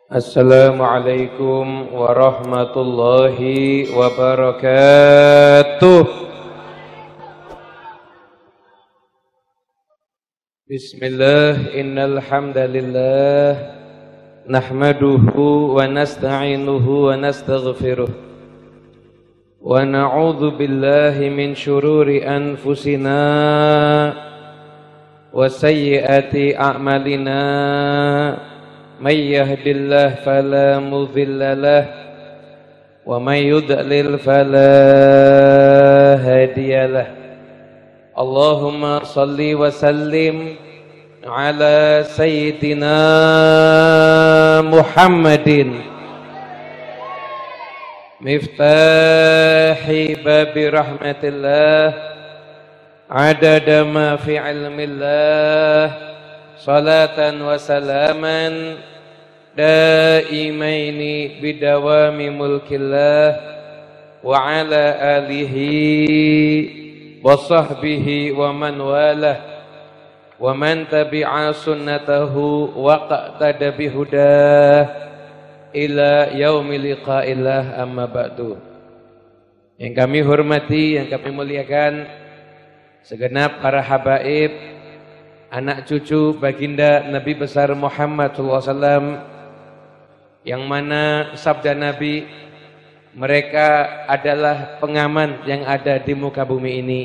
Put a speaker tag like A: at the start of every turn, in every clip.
A: Assalamualaikum warahmatullahi wabarakatuh. Bismillah, innal hamdalillah nahmaduhu wa nasta'inuhu wa nastaghfiruh wa na'udzu billahi min syururi anfusina wa sayyiati a'malina. May yahdillahu fala mudilla lahu wa may yudlil fala hadiya lahu. Allahumma salli wa sallim ala sayyidina Muhammadin miftahi babi rahmatillah adada ma fi ilmillah salatan wa salaman daimaini bidawami mulkillah wa ala alihi wa sahbihi wa man walah wa man tabi'a sunnatahu wa qa'tada bihudah ila yaumi liqa'illah, amma ba'du. Yang kami hormati, yang kami muliakan segenap para habaib, anak cucu baginda Nabi besar Muhammad SAW, yang mana sabda Nabi, mereka adalah pengaman yang ada di muka bumi ini.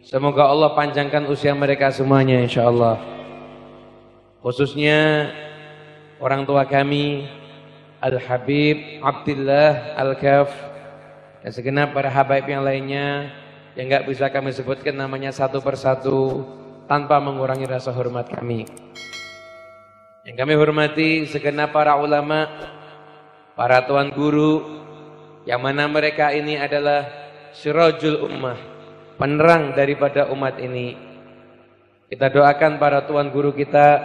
A: Semoga Allah panjangkan usia mereka semuanya insyaallah. Khususnya orang tua kami Al-Habib Abdillah Al-Kaf dan segenap para habaib yang lainnya yang enggak bisa kami sebutkan namanya satu persatu tanpa mengurangi rasa hormat kami. Yang kami hormati segenap para ulama, para tuan guru, yang mana mereka ini adalah sirajul ummah, penerang daripada umat ini. Kita doakan para tuan guru kita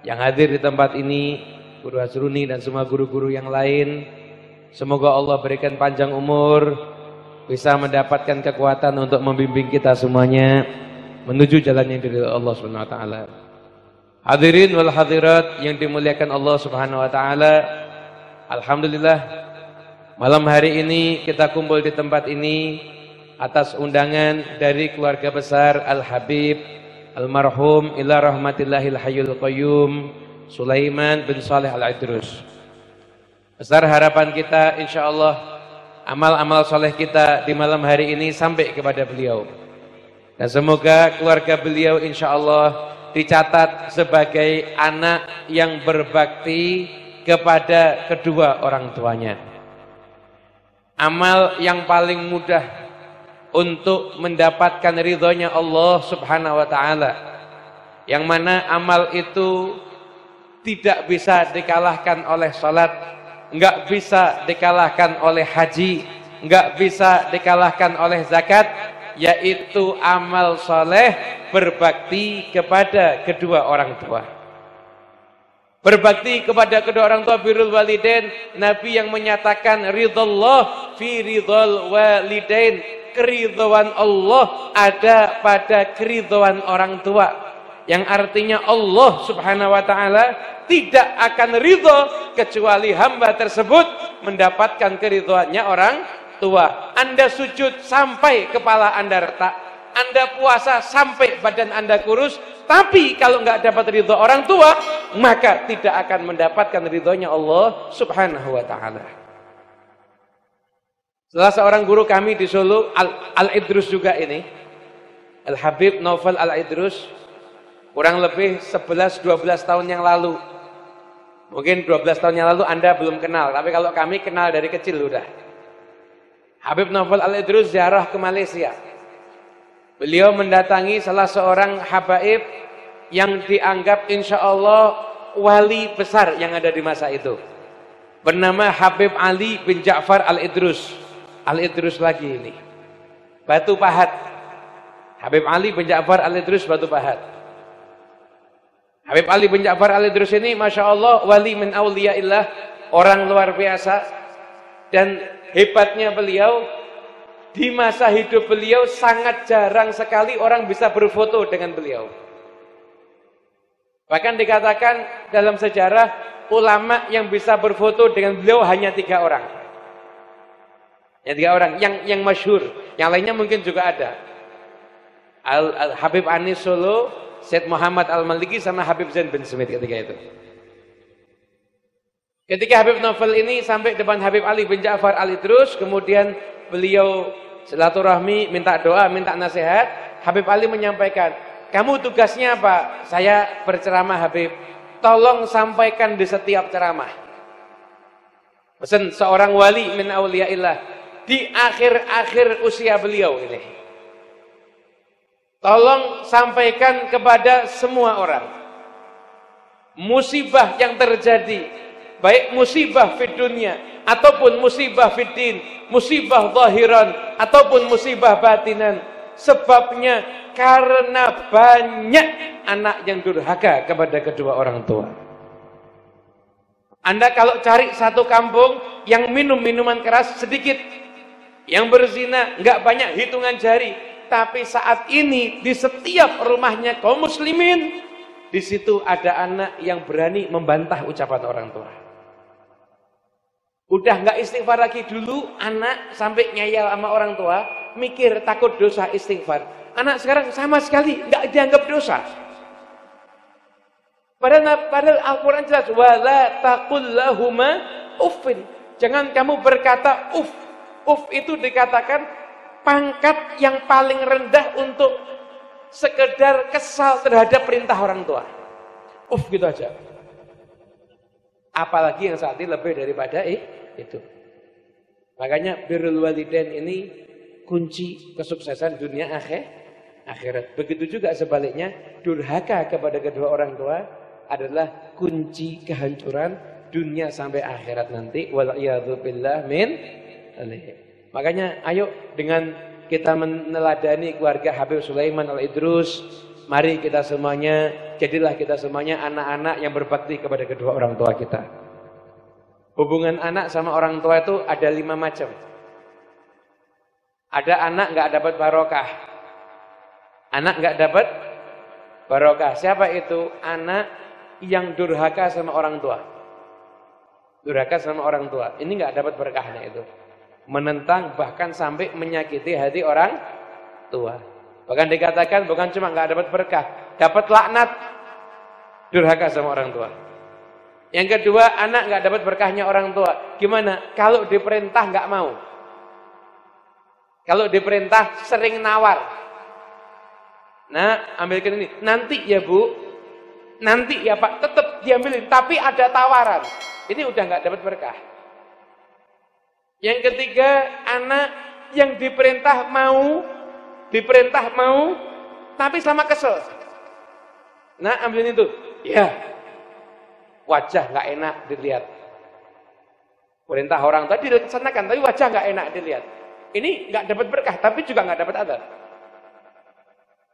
A: yang hadir di tempat ini, Guru Hasruni dan semua guru-guru yang lain. Semoga Allah berikan panjang umur, bisa mendapatkan kekuatan untuk membimbing kita semuanya menuju jalan yang diridhoi Allah Subhanahu wa taala. Hadirin wal hadirat yang dimuliakan Allah Subhanahu wa taala. Alhamdulillah, malam hari ini kita kumpul di tempat ini atas undangan dari keluarga besar Al-Habib almarhum ila rahmatillahil hayyul qayyum Sulaiman bin Saleh Al-Idrus. Besar harapan kita insyaallah amal-amal soleh kita di malam hari ini sampai kepada beliau. Dan semoga keluarga beliau insyaallah dicatat sebagai anak yang berbakti kepada kedua orang tuanya. Amal yang paling mudah untuk mendapatkan ridhonya Allah Subhanahu wa taala, yang mana amal itu tidak bisa dikalahkan oleh salat, enggak bisa dikalahkan oleh haji, enggak bisa dikalahkan oleh zakat, yaitu amal soleh berbakti kepada kedua orang tua. Berbakti kepada kedua orang tua, birrul walidain. Nabi yang menyatakan ridhallah fi ridhal walidain, keridhaan Allah ada pada keridhaan orang tua, yang artinya Allah Subhanahu wa taala tidak akan ridho kecuali hamba tersebut mendapatkan keridhoannya orang tua. Anda sujud sampai kepala Anda retak, Anda puasa sampai badan Anda kurus, tapi kalau nggak dapat ridho orang tua, maka tidak akan mendapatkan ridhonya Allah Subhanahu wa taala. Salah seorang guru kami di Solo, Al-Idrus juga ini, Al-Habib Naufal Al-Idrus, kurang lebih 11-12 tahun yang lalu. Mungkin 12 tahun yang lalu Anda belum kenal, tapi kalau kami kenal dari kecil udah. Habib Naufal Al-Idrus ziarah ke Malaysia. Beliau mendatangi salah seorang habaib yang dianggap insya Allah wali besar yang ada di masa itu. Bernama Habib Ali bin Ja'far Al-Idrus. Al-Idrus lagi ini. Batu Pahat. Habib Ali bin Ja'far Al-Idrus Batu Pahat. Habib Ali bin Ja'far Al-Idrus ini Masya Allah wali min awliyaillah, orang luar biasa. Dan hebatnya beliau, di masa hidup beliau sangat jarang sekali orang bisa berfoto dengan beliau. Bahkan dikatakan dalam sejarah ulama yang bisa berfoto dengan beliau hanya 3 orang. Ya 3 orang yang masyhur, yang lainnya mungkin juga ada. Habib Anis Solo, Syed Muhammad Al-Maliki sama Habib Zain bin Smith ketika itu. Ketika Habib Novel ini sampai depan Habib Ali bin Ja'far Al-Idrus, kemudian beliau silaturahmi, minta doa, minta nasihat. Habib Ali menyampaikan, kamu tugasnya apa? Saya berceramah Habib, tolong sampaikan di setiap ceramah. Pesan seorang wali min auliyaillah di akhir-akhir usia beliau ini. Tolong sampaikan kepada semua orang. Musibah yang terjadi, baik musibah fid dunia ataupun musibah fid din, musibah zahiran ataupun musibah batinan, sebabnya karena banyak anak yang durhaka kepada kedua orang tua. Anda kalau cari satu kampung yang minum minuman keras sedikit, yang berzina nggak banyak hitungan jari, tapi saat ini di setiap rumahnya kaum muslimin, di situ ada anak yang berani membantah ucapan orang tua. Udah nggak istighfar lagi. Dulu anak sampai nyayal sama orang tua, mikir takut dosa istighfar. Anak sekarang sama sekali nggak dianggap dosa. Padahal Al-Quran jelas, wala taqul lahuma uffin. Jangan kamu berkata uff. Uff itu dikatakan pangkat yang paling rendah untuk sekedar kesal terhadap perintah orang tua. Uff gitu aja. Apalagi yang saat ini lebih daripada itu. Makanya birrul walidain ini kunci kesuksesan dunia akhirat. Begitu juga sebaliknya, durhaka kepada kedua orang tua adalah kunci kehancuran dunia sampai akhirat nanti. Wal'iyadzu billah min dzalik. Makanya ayo dengan kita meneladani keluarga Habib Sulaiman Al-Idrus, mari kita semuanya, jadilah kita semuanya anak-anak yang berbakti kepada kedua orang tua kita. Hubungan anak sama orang tua itu ada 5 macam. Ada anak nggak dapat barokah. Anak nggak dapat barokah. Siapa itu? Anak yang durhaka sama orang tua. Durhaka sama orang tua. Ini nggak dapat berkahnya itu. Menentang bahkan sampai menyakiti hati orang tua. Bahkan dikatakan bukan cuma nggak dapat berkah, dapat laknat. Durhaka sama orang tua. Yang kedua, anak nggak dapat berkahnya orang tua. Gimana? Kalau diperintah nggak mau. Kalau diperintah sering nawar. Nah, ambilkan ini. Nanti ya Bu, nanti ya Pak, tetap diambilin. Tapi ada tawaran. Ini udah nggak dapat berkah. Yang ketiga, anak yang diperintah mau, tapi sama kesel. Nah, ambilin itu. Ya, wajah nggak enak dilihat. Perintah orang tadi dilaksanakan, tapi wajah nggak enak dilihat. Ini nggak dapat berkah, tapi juga nggak dapat adab.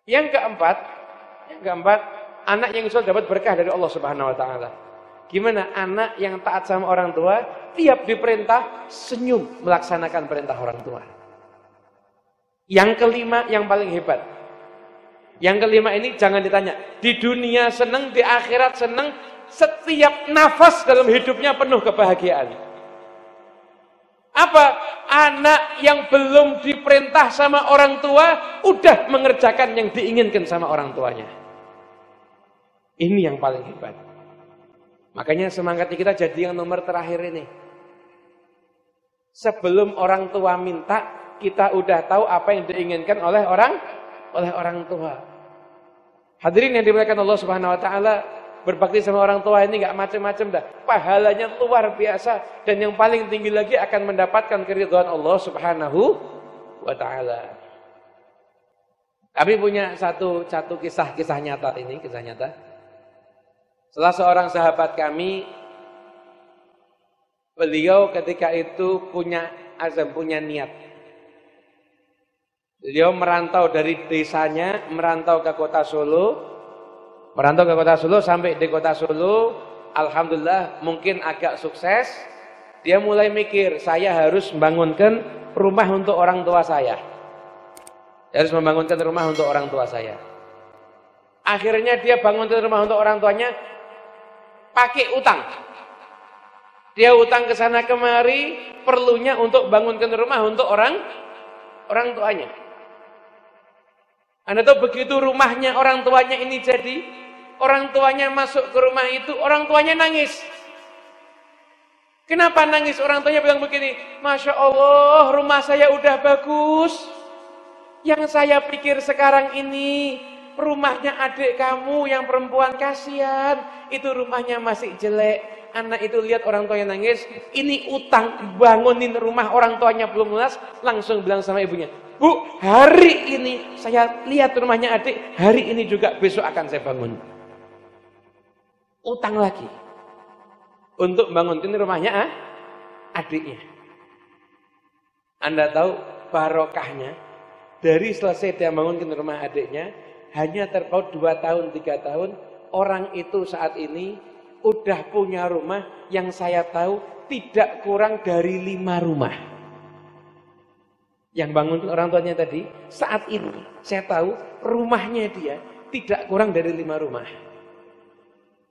A: Yang keempat, anak yang insya Allah dapat berkah dari Allah Subhanahu Wa Taala. Gimana? Anak yang taat sama orang tua, tiap diperintah senyum melaksanakan perintah orang tua. Yang kelima yang paling hebat. Yang kelima ini jangan ditanya. Di dunia senang, di akhirat senang, setiap nafas dalam hidupnya penuh kebahagiaan. Apa? Anak yang belum diperintah sama orang tua, udah mengerjakan yang diinginkan sama orang tuanya. Ini yang paling hebat. Makanya semangatnya kita jadi yang nomor terakhir ini. Sebelum orang tua minta, kita udah tahu apa yang diinginkan oleh orang tua. Hadirin yang dimuliakan Allah Subhanahu Wa Taala, berbakti sama orang tua ini nggak macam-macam dah. Pahalanya luar biasa dan yang paling tinggi lagi akan mendapatkan keridhaan Allah Subhanahu Wa Taala. Kami punya satu kisah nyata ini, kisah nyata. Salah seorang sahabat kami, beliau ketika itu punya azam, punya niat. Beliau merantau dari desanya, merantau ke kota Solo. Sampai di kota Solo, alhamdulillah mungkin agak sukses. Dia mulai mikir, saya harus membangunkan rumah untuk orang tua saya. Akhirnya dia bangun rumah untuk orang tuanya pakai utang. Dia utang ke sana kemari, perlunya untuk bangunkan rumah untuk orang tuanya. Anda tahu begitu rumahnya orang tuanya ini jadi, orang tuanya masuk ke rumah itu, orang tuanya nangis. Kenapa nangis? Orang tuanya bilang begini, Masya Allah, rumah saya udah bagus. Yang saya pikir sekarang ini, rumahnya adik kamu yang perempuan, kasihan. Itu rumahnya masih jelek. Anak itu lihat orang tuanya nangis, ini utang, bangunin rumah orang tuanya belum lunas, langsung bilang sama ibunya, Bu, hari ini saya lihat rumahnya adik, hari ini juga besok akan saya bangun. Utang lagi. Untuk bangunin rumahnya adiknya. Anda tahu barokahnya, dari selesai dia bangunkan rumah adiknya, hanya terpaut 2 tahun, 3 tahun, orang itu saat ini udah punya rumah yang saya tahu tidak kurang dari 5 rumah. Yang bangun orang tuanya tadi, saat ini saya tahu rumahnya dia tidak kurang dari 5 rumah.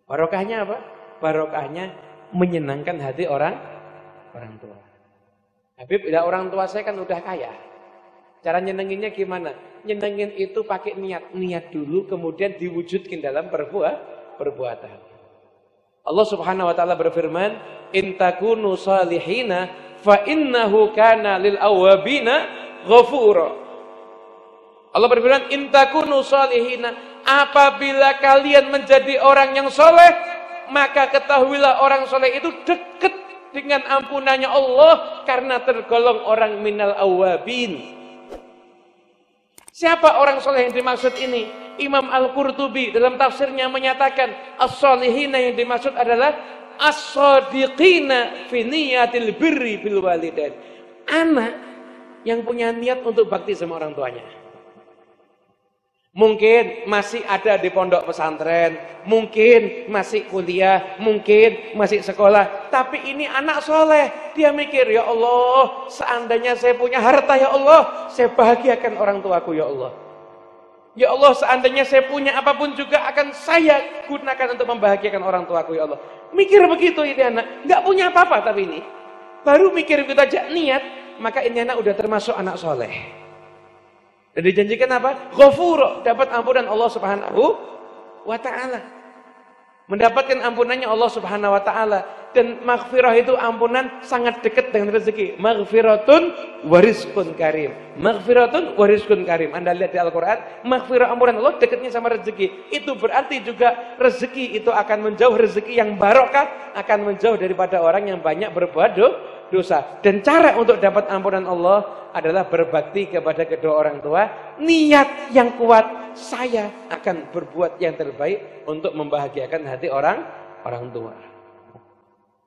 A: Barokahnya apa? Barokahnya menyenangkan hati orang tua. Habib, ya orang tua saya kan udah kaya. Cara nyenenginnya gimana? Nyenengin itu pakai niat dulu, kemudian diwujudkan dalam perbuatan. Allah Subhanahu wa taala berfirman, "In takunu salihina fa innahu kana lil awwabina ghafura." Allah berfirman, "In takunu salihina," apabila kalian menjadi orang yang soleh, maka ketahuilah orang soleh itu dekat dengan ampunannya Allah karena tergolong orang minal awwabin. Siapa orang soleh yang dimaksud ini? Imam Al-Qurtubi dalam tafsirnya menyatakan as-solihina yang dimaksud adalah as-sadiqina fi niyatil birri bil walidain. Anak yang punya niat untuk bakti sama orang tuanya. Mungkin masih ada di pondok pesantren, mungkin masih kuliah, mungkin masih sekolah, tapi ini anak soleh. Dia mikir, ya Allah, seandainya saya punya harta, ya Allah, saya bahagiakan orang tuaku, ya Allah. Ya Allah, seandainya saya punya apapun juga akan saya gunakan untuk membahagiakan orang tuaku, ya Allah. Mikir begitu ini anak, nggak punya apa-apa tapi ini. Baru mikir begitu aja niat, maka ini anak udah termasuk anak soleh. Dan dijanjikan apa? Ghafur, dapat ampunan Allah Subhanahu wa taala. Mendapatkan ampunannya Allah Subhanahu wa taala, dan maghfirah itu ampunan sangat dekat dengan rezeki. Maghfiratun wa rizqun karim. Maghfiratun wa rizqun karim. Anda lihat di Al-Qur'an, maghfirah ampunan Allah dekatnya sama rezeki. Itu berarti juga rezeki itu akan menjauh, rezeki yang barokah akan menjauh daripada orang yang banyak berbuat dosa. Dan cara untuk dapat ampunan Allah adalah berbakti kepada kedua orang tua, niat yang kuat, saya akan berbuat yang terbaik untuk membahagiakan hati orang tua.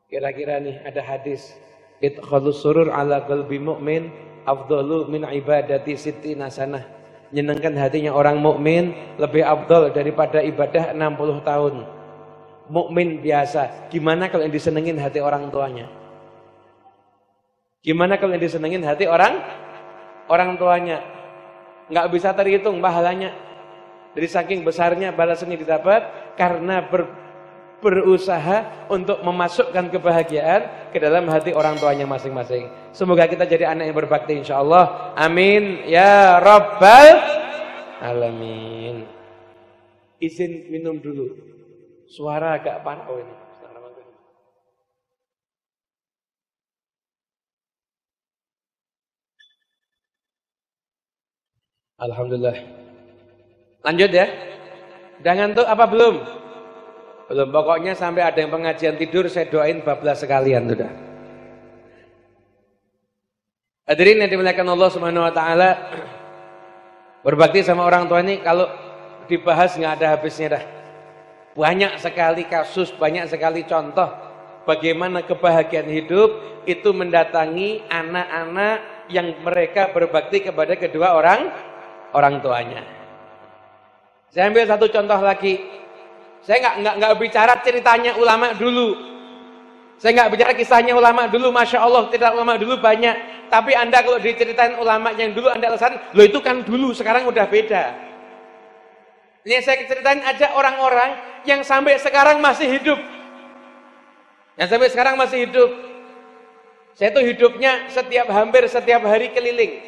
A: Kira-kira nih ada hadis, idkhalus surur ala qalbi mu'min afdalu min ibadati sittina sanah. Nyenangkan hatinya orang mukmin lebih afdal daripada ibadah 60 tahun. Mukmin biasa, gimana kalau yang disenengin hati orang tuanya? Gimana kalau yang disenengin hati orang tuanya? Nggak bisa terhitung pahalanya. Dari saking besarnya balasannya didapat karena berusaha untuk memasukkan kebahagiaan ke dalam hati orang tuanya masing-masing. Semoga kita jadi anak yang berbakti insyaallah. Amin ya rabbal alamin. Izin minum dulu. Suara agak parau ini. Alhamdulillah. Lanjut ya. Udah ngantuk apa belum? Belum. Pokoknya sampai ada yang pengajian tidur saya doain bablas sekalian sudah. Hadirin yang dimuliakan Allah Subhanahu wa taala, berbakti sama orang tua ini kalau dibahas nggak ada habisnya dah. Banyak sekali kasus, banyak sekali contoh bagaimana kebahagiaan hidup itu mendatangi anak-anak yang mereka berbakti kepada kedua orang tuanya. Saya ambil satu contoh lagi. Saya nggak bicara ceritanya ulama dulu. Saya nggak bicara kisahnya ulama dulu. Masya Allah, tidak ulama dulu banyak. Tapi Anda kalau diceritain ulama yang dulu Anda alasan, loh itu kan dulu, sekarang udah beda. Ini saya ceritain aja orang-orang yang sampai sekarang masih hidup. Yang sampai sekarang masih hidup. Saya tuh hidupnya hampir setiap hari keliling.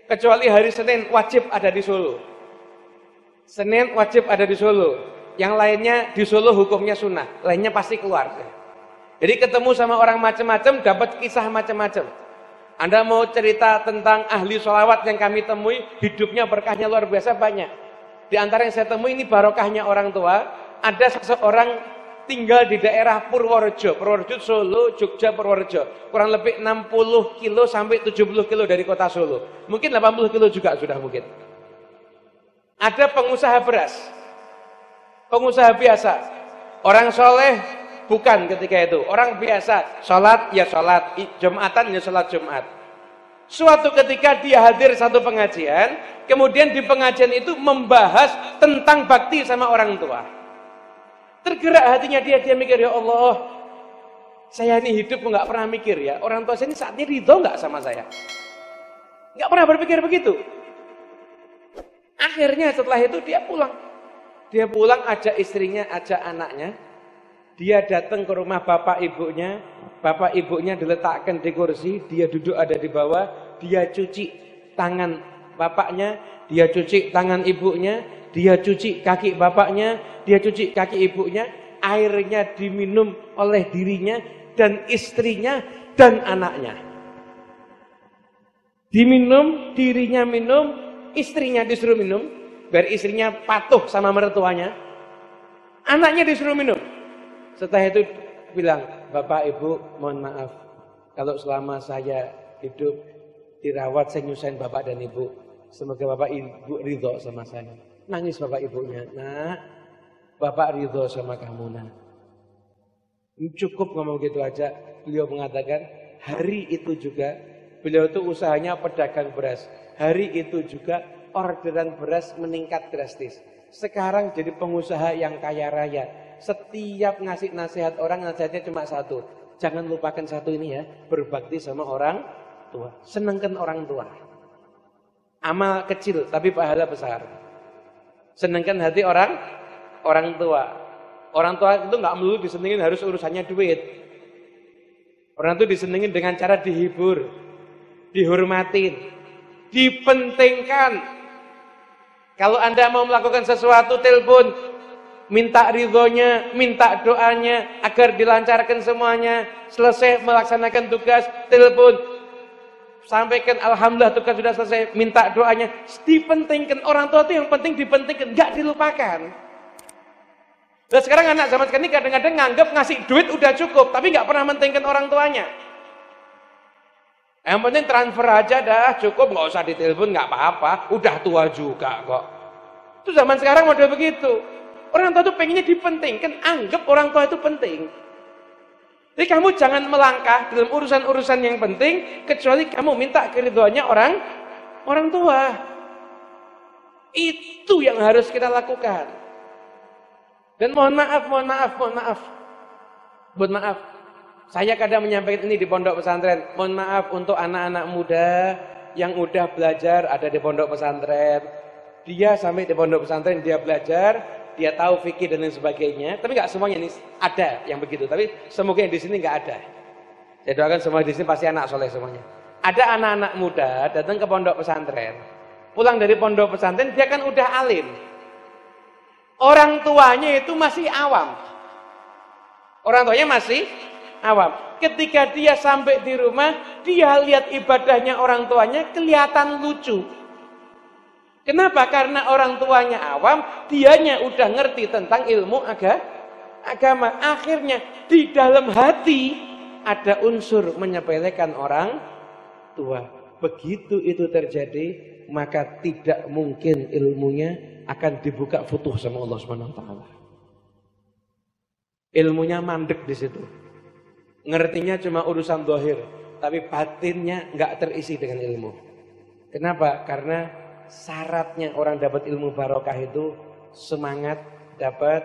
A: Kecuali hari Senin wajib ada di Solo. Senin wajib ada di Solo. Yang lainnya di Solo hukumnya sunnah. Lainnya pasti keluar. Jadi ketemu sama orang macam-macam, dapat kisah macam-macam. Anda mau cerita tentang ahli sholawat yang kami temui, hidupnya berkahnya luar biasa banyak. Di antara yang saya temui ini barokahnya orang tua. Ada seseorang tinggal di daerah Purworejo, Solo, Jogja, Purworejo. Kurang lebih 60 kilo sampai 70 kilo dari kota Solo. Mungkin 80 kilo juga sudah mungkin. Ada pengusaha beras. Pengusaha biasa. Orang soleh bukan ketika itu. Orang biasa. Sholat ya sholat. Jumatan ya sholat Jumat. Suatu ketika dia hadir satu pengajian. Kemudian di pengajian itu membahas tentang bakti sama orang tua. Tergerak hatinya dia mikir, ya Allah, saya ini hidup nggak pernah mikir ya, orang tua saya ini saat ini ridho nggak sama saya? Nggak pernah berpikir begitu. Akhirnya setelah itu dia pulang. Dia pulang, ajak istrinya, ajak anaknya. Dia datang ke rumah bapak ibunya diletakkan di kursi, dia duduk ada di bawah, dia cuci tangan bapaknya, dia cuci tangan ibunya, dia cuci kaki bapaknya, dia cuci kaki ibunya, airnya diminum oleh dirinya dan istrinya dan anaknya. Diminum, dirinya minum, istrinya disuruh minum, biar istrinya patuh sama mertuanya. Anaknya disuruh minum. Setelah itu bilang, Bapak Ibu mohon maaf, kalau selama saya hidup dirawat saya nyusahin Bapak dan Ibu. Semoga Bapak Ibu ridho sama saya. Nangis bapak ibunya, nak, bapak ridho sama kamu, nak. Cukup ngomong gitu aja. Beliau mengatakan, hari itu juga, beliau itu usahanya pedagang beras. Hari itu juga orderan beras meningkat drastis. Sekarang jadi pengusaha yang kaya raya. Setiap ngasih nasihat orang, nasihatnya cuma satu. Jangan lupakan satu ini ya, berbakti sama orang tua. Senangkan orang tua. Amal kecil, tapi pahala besar. Senangkan hati orang tua. Orang tua itu nggak melulu disenengin harus urusannya duit. Orang itu disenengin dengan cara dihibur, dihormatin, dipentingkan. Kalau Anda mau melakukan sesuatu, telepon, minta ridhonya, minta doanya agar dilancarkan semuanya. Selesai melaksanakan tugas, telepon, sampaikan alhamdulillah tugas sudah selesai, minta doanya, dipentingkan. Orang tua itu yang penting dipentingkan, nggak dilupakan. Dan sekarang anak zaman sekarang ini kadang-kadang nganggap ngasih duit udah cukup, tapi nggak pernah mentingkan orang tuanya. Yang penting transfer aja dah, cukup, nggak usah ditelepon, nggak apa-apa, udah tua juga kok. Itu zaman sekarang model begitu. Orang tua itu pengennya dipentingkan, anggap orang tua itu penting. Jadi kamu jangan melangkah dalam urusan-urusan yang penting kecuali kamu minta keridhoannya orang tua. Itu yang harus kita lakukan. Dan mohon maaf. Saya kadang menyampaikan ini di pondok pesantren. Mohon maaf untuk anak-anak muda yang udah belajar ada di pondok pesantren. Dia sampai di pondok pesantren, dia belajar, dia tahu fikih dan lain sebagainya, tapi nggak semuanya ini ada yang begitu. Tapi semoga yang di sini nggak ada. Saya doakan semua di sini pasti anak soleh semuanya. Ada anak-anak muda datang ke pondok pesantren, pulang dari pondok pesantren dia kan udah alim. Orang tuanya itu masih awam. Orang tuanya masih awam. Ketika dia sampai di rumah, dia lihat ibadahnya orang tuanya kelihatan lucu. Kenapa? Karena orang tuanya awam, dianya udah ngerti tentang ilmu agama. Akhirnya di dalam hati ada unsur menyepelekan orang tua. Begitu itu terjadi, maka tidak mungkin ilmunya akan dibuka futuh sama Allah Subhanahu wa taala. Ilmunya mandek di situ. Ngertinya cuma urusan zahir, tapi batinnya nggak terisi dengan ilmu. Kenapa? Karena syaratnya orang dapat ilmu barokah itu semangat, dapat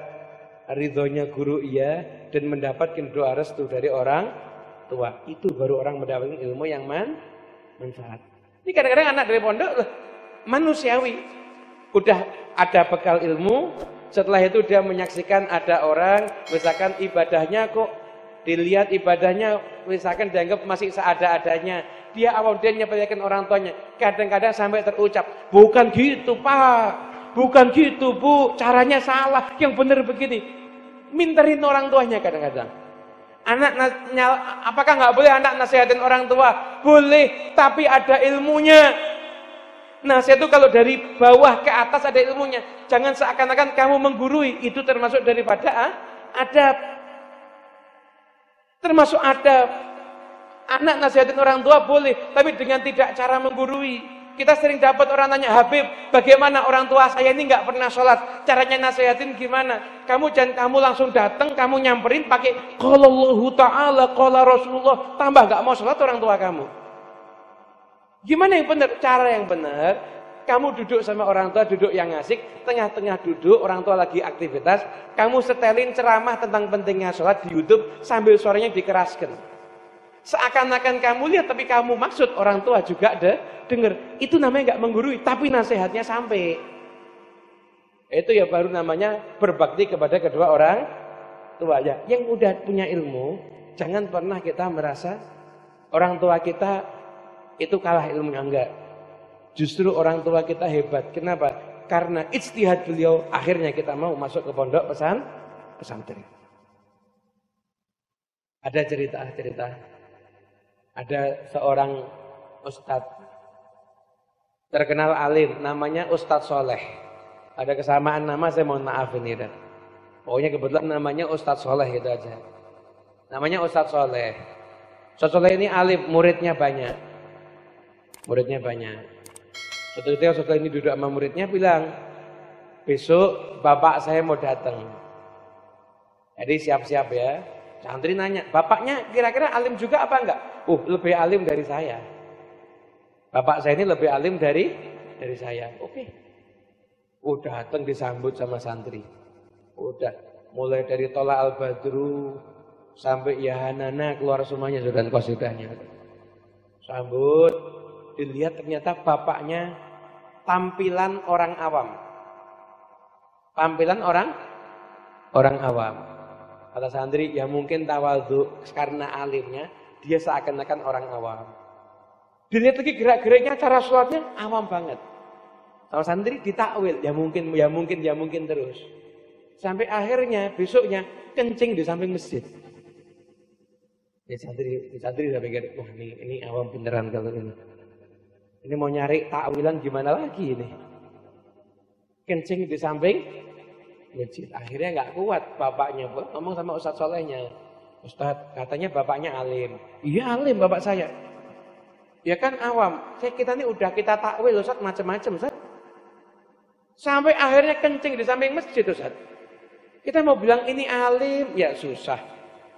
A: ridhonya guru iya, dan mendapatkan doa restu dari orang tua. Itu baru orang mendapatkan ilmu yang manfaat. Ini kadang-kadang anak dari pondok manusiawi, udah ada bekal ilmu, setelah itu dia menyaksikan ada orang misalkan ibadahnya kok Dilihat ibadahnya, misalkan dianggap masih seada-adanya. Dia awal dia nyepelekan orang tuanya. Kadang-kadang sampai terucap, bukan gitu Pak, bukan gitu Bu, caranya salah, yang benar begini. Minterin orang tuanya kadang-kadang. Apakah nggak boleh anak nasihatin orang tua? Boleh, tapi ada ilmunya. Nasihat itu kalau dari bawah ke atas ada ilmunya. Jangan seakan-akan kamu menggurui, itu termasuk daripada adab. Termasuk adab. Anak nasihatin orang tua boleh, tapi dengan tidak cara menggurui. Kita sering dapat orang nanya, Habib, bagaimana orang tua saya ini nggak pernah sholat, caranya nasihatin gimana? Kamu langsung datang, kamu nyamperin pakai qala Allahu Ta'ala, qala Rasulullah, tambah nggak mau sholat orang tua kamu. Gimana yang benar? Cara yang benar, kamu duduk sama orang tua, duduk yang asik, tengah-tengah duduk, orang tua lagi aktivitas, kamu setelin ceramah tentang pentingnya sholat di YouTube sambil suaranya dikeraskan. Seakan-akan kamu lihat, tapi kamu maksud orang tua juga dengar. Itu namanya nggak menggurui, tapi nasihatnya sampai. Itu ya baru namanya berbakti kepada kedua orang tua. Ya, yang udah punya ilmu, jangan pernah kita merasa orang tua kita itu kalah ilmunya, enggak. Justru orang tua kita hebat. Kenapa? Karena ijtihad beliau, akhirnya kita mau masuk ke pondok pesantren. Ada cerita. Ada seorang ustadz terkenal alim, namanya Ustadz Soleh. Ada kesamaan nama, saya mohon maaf ini. Pokoknya kebetulan namanya Ustadz Soleh gitu aja. Namanya Ustadz Soleh. Ustadz Soleh ini alim, muridnya banyak. Suatu ketika Ustadz Soleh ini duduk sama muridnya bilang, besok bapak saya mau datang. Jadi siap-siap ya. Santri nanya, bapaknya kira-kira alim juga apa enggak? Lebih alim dari saya. Bapak saya ini lebih alim dari saya. Oke. Datang disambut sama santri. Udah, mulai dari Tola Al-Badru sampai Yahanana keluar semuanya sudah qasidahnya. Sambut, dilihat ternyata bapaknya tampilan orang awam. Tampilan orang awam. Kata santri, ya mungkin tawadhu karena alimnya, dia seakan-akan orang awam. Dilihat lagi gerak-geriknya, cara sholatnya awam banget. Kalau santri ditakwil, ya mungkin terus. Sampai akhirnya besoknya kencing di samping masjid. Ya santri udah pikir, wah ini awam beneran kalau ini. Ini mau nyari takwilan gimana lagi ini? Kencing di samping masjid. Akhirnya nggak kuat bapaknya pun ngomong sama Ustadz Solehnya. Ustadz, katanya bapaknya alim. Iya alim bapak saya. Ya kan awam. Kita ini udah kita takwil Ustadz macam-macam Ustadz. Sampai akhirnya kencing di samping masjid Ustadz. Kita mau bilang ini alim, ya susah.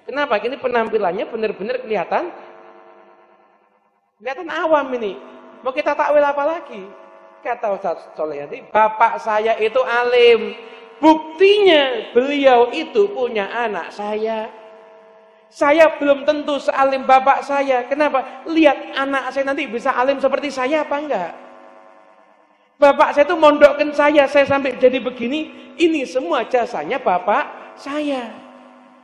A: Kenapa? Ini penampilannya benar-benar kelihatan awam ini. Mau kita takwil apa lagi? Kata Ustadz Soleh tadi, bapak saya itu alim. Buktinya beliau itu punya anak saya. Saya belum tentu sealim bapak saya. Kenapa? Lihat anak saya nanti bisa alim seperti saya apa enggak? Bapak saya itu mondokkan saya sampai jadi begini. Ini semua jasanya bapak saya.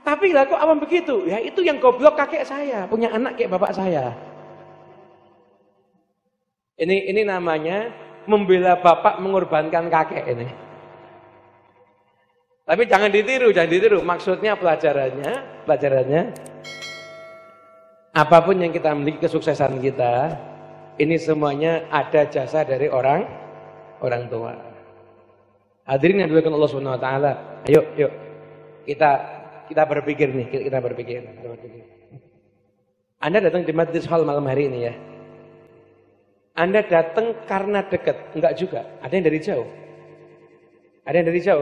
A: Tapi lah kok awam begitu? Ya itu yang goblok kakek saya. Punya anak kayak bapak saya. Ini namanya membela bapak mengorbankan kakek ini. Tapi jangan ditiru. Maksudnya pelajarannya, apapun yang kita miliki, kesuksesan kita, ini semuanya ada jasa dari orang tua. Hadirin yang dimuliakan Allah Subhanahu wa taala. Ayo kita berpikir nih, kita berpikir. Anda datang di Majlis Hall malam hari ini ya. Anda datang karena dekat, enggak juga. Ada yang dari jauh.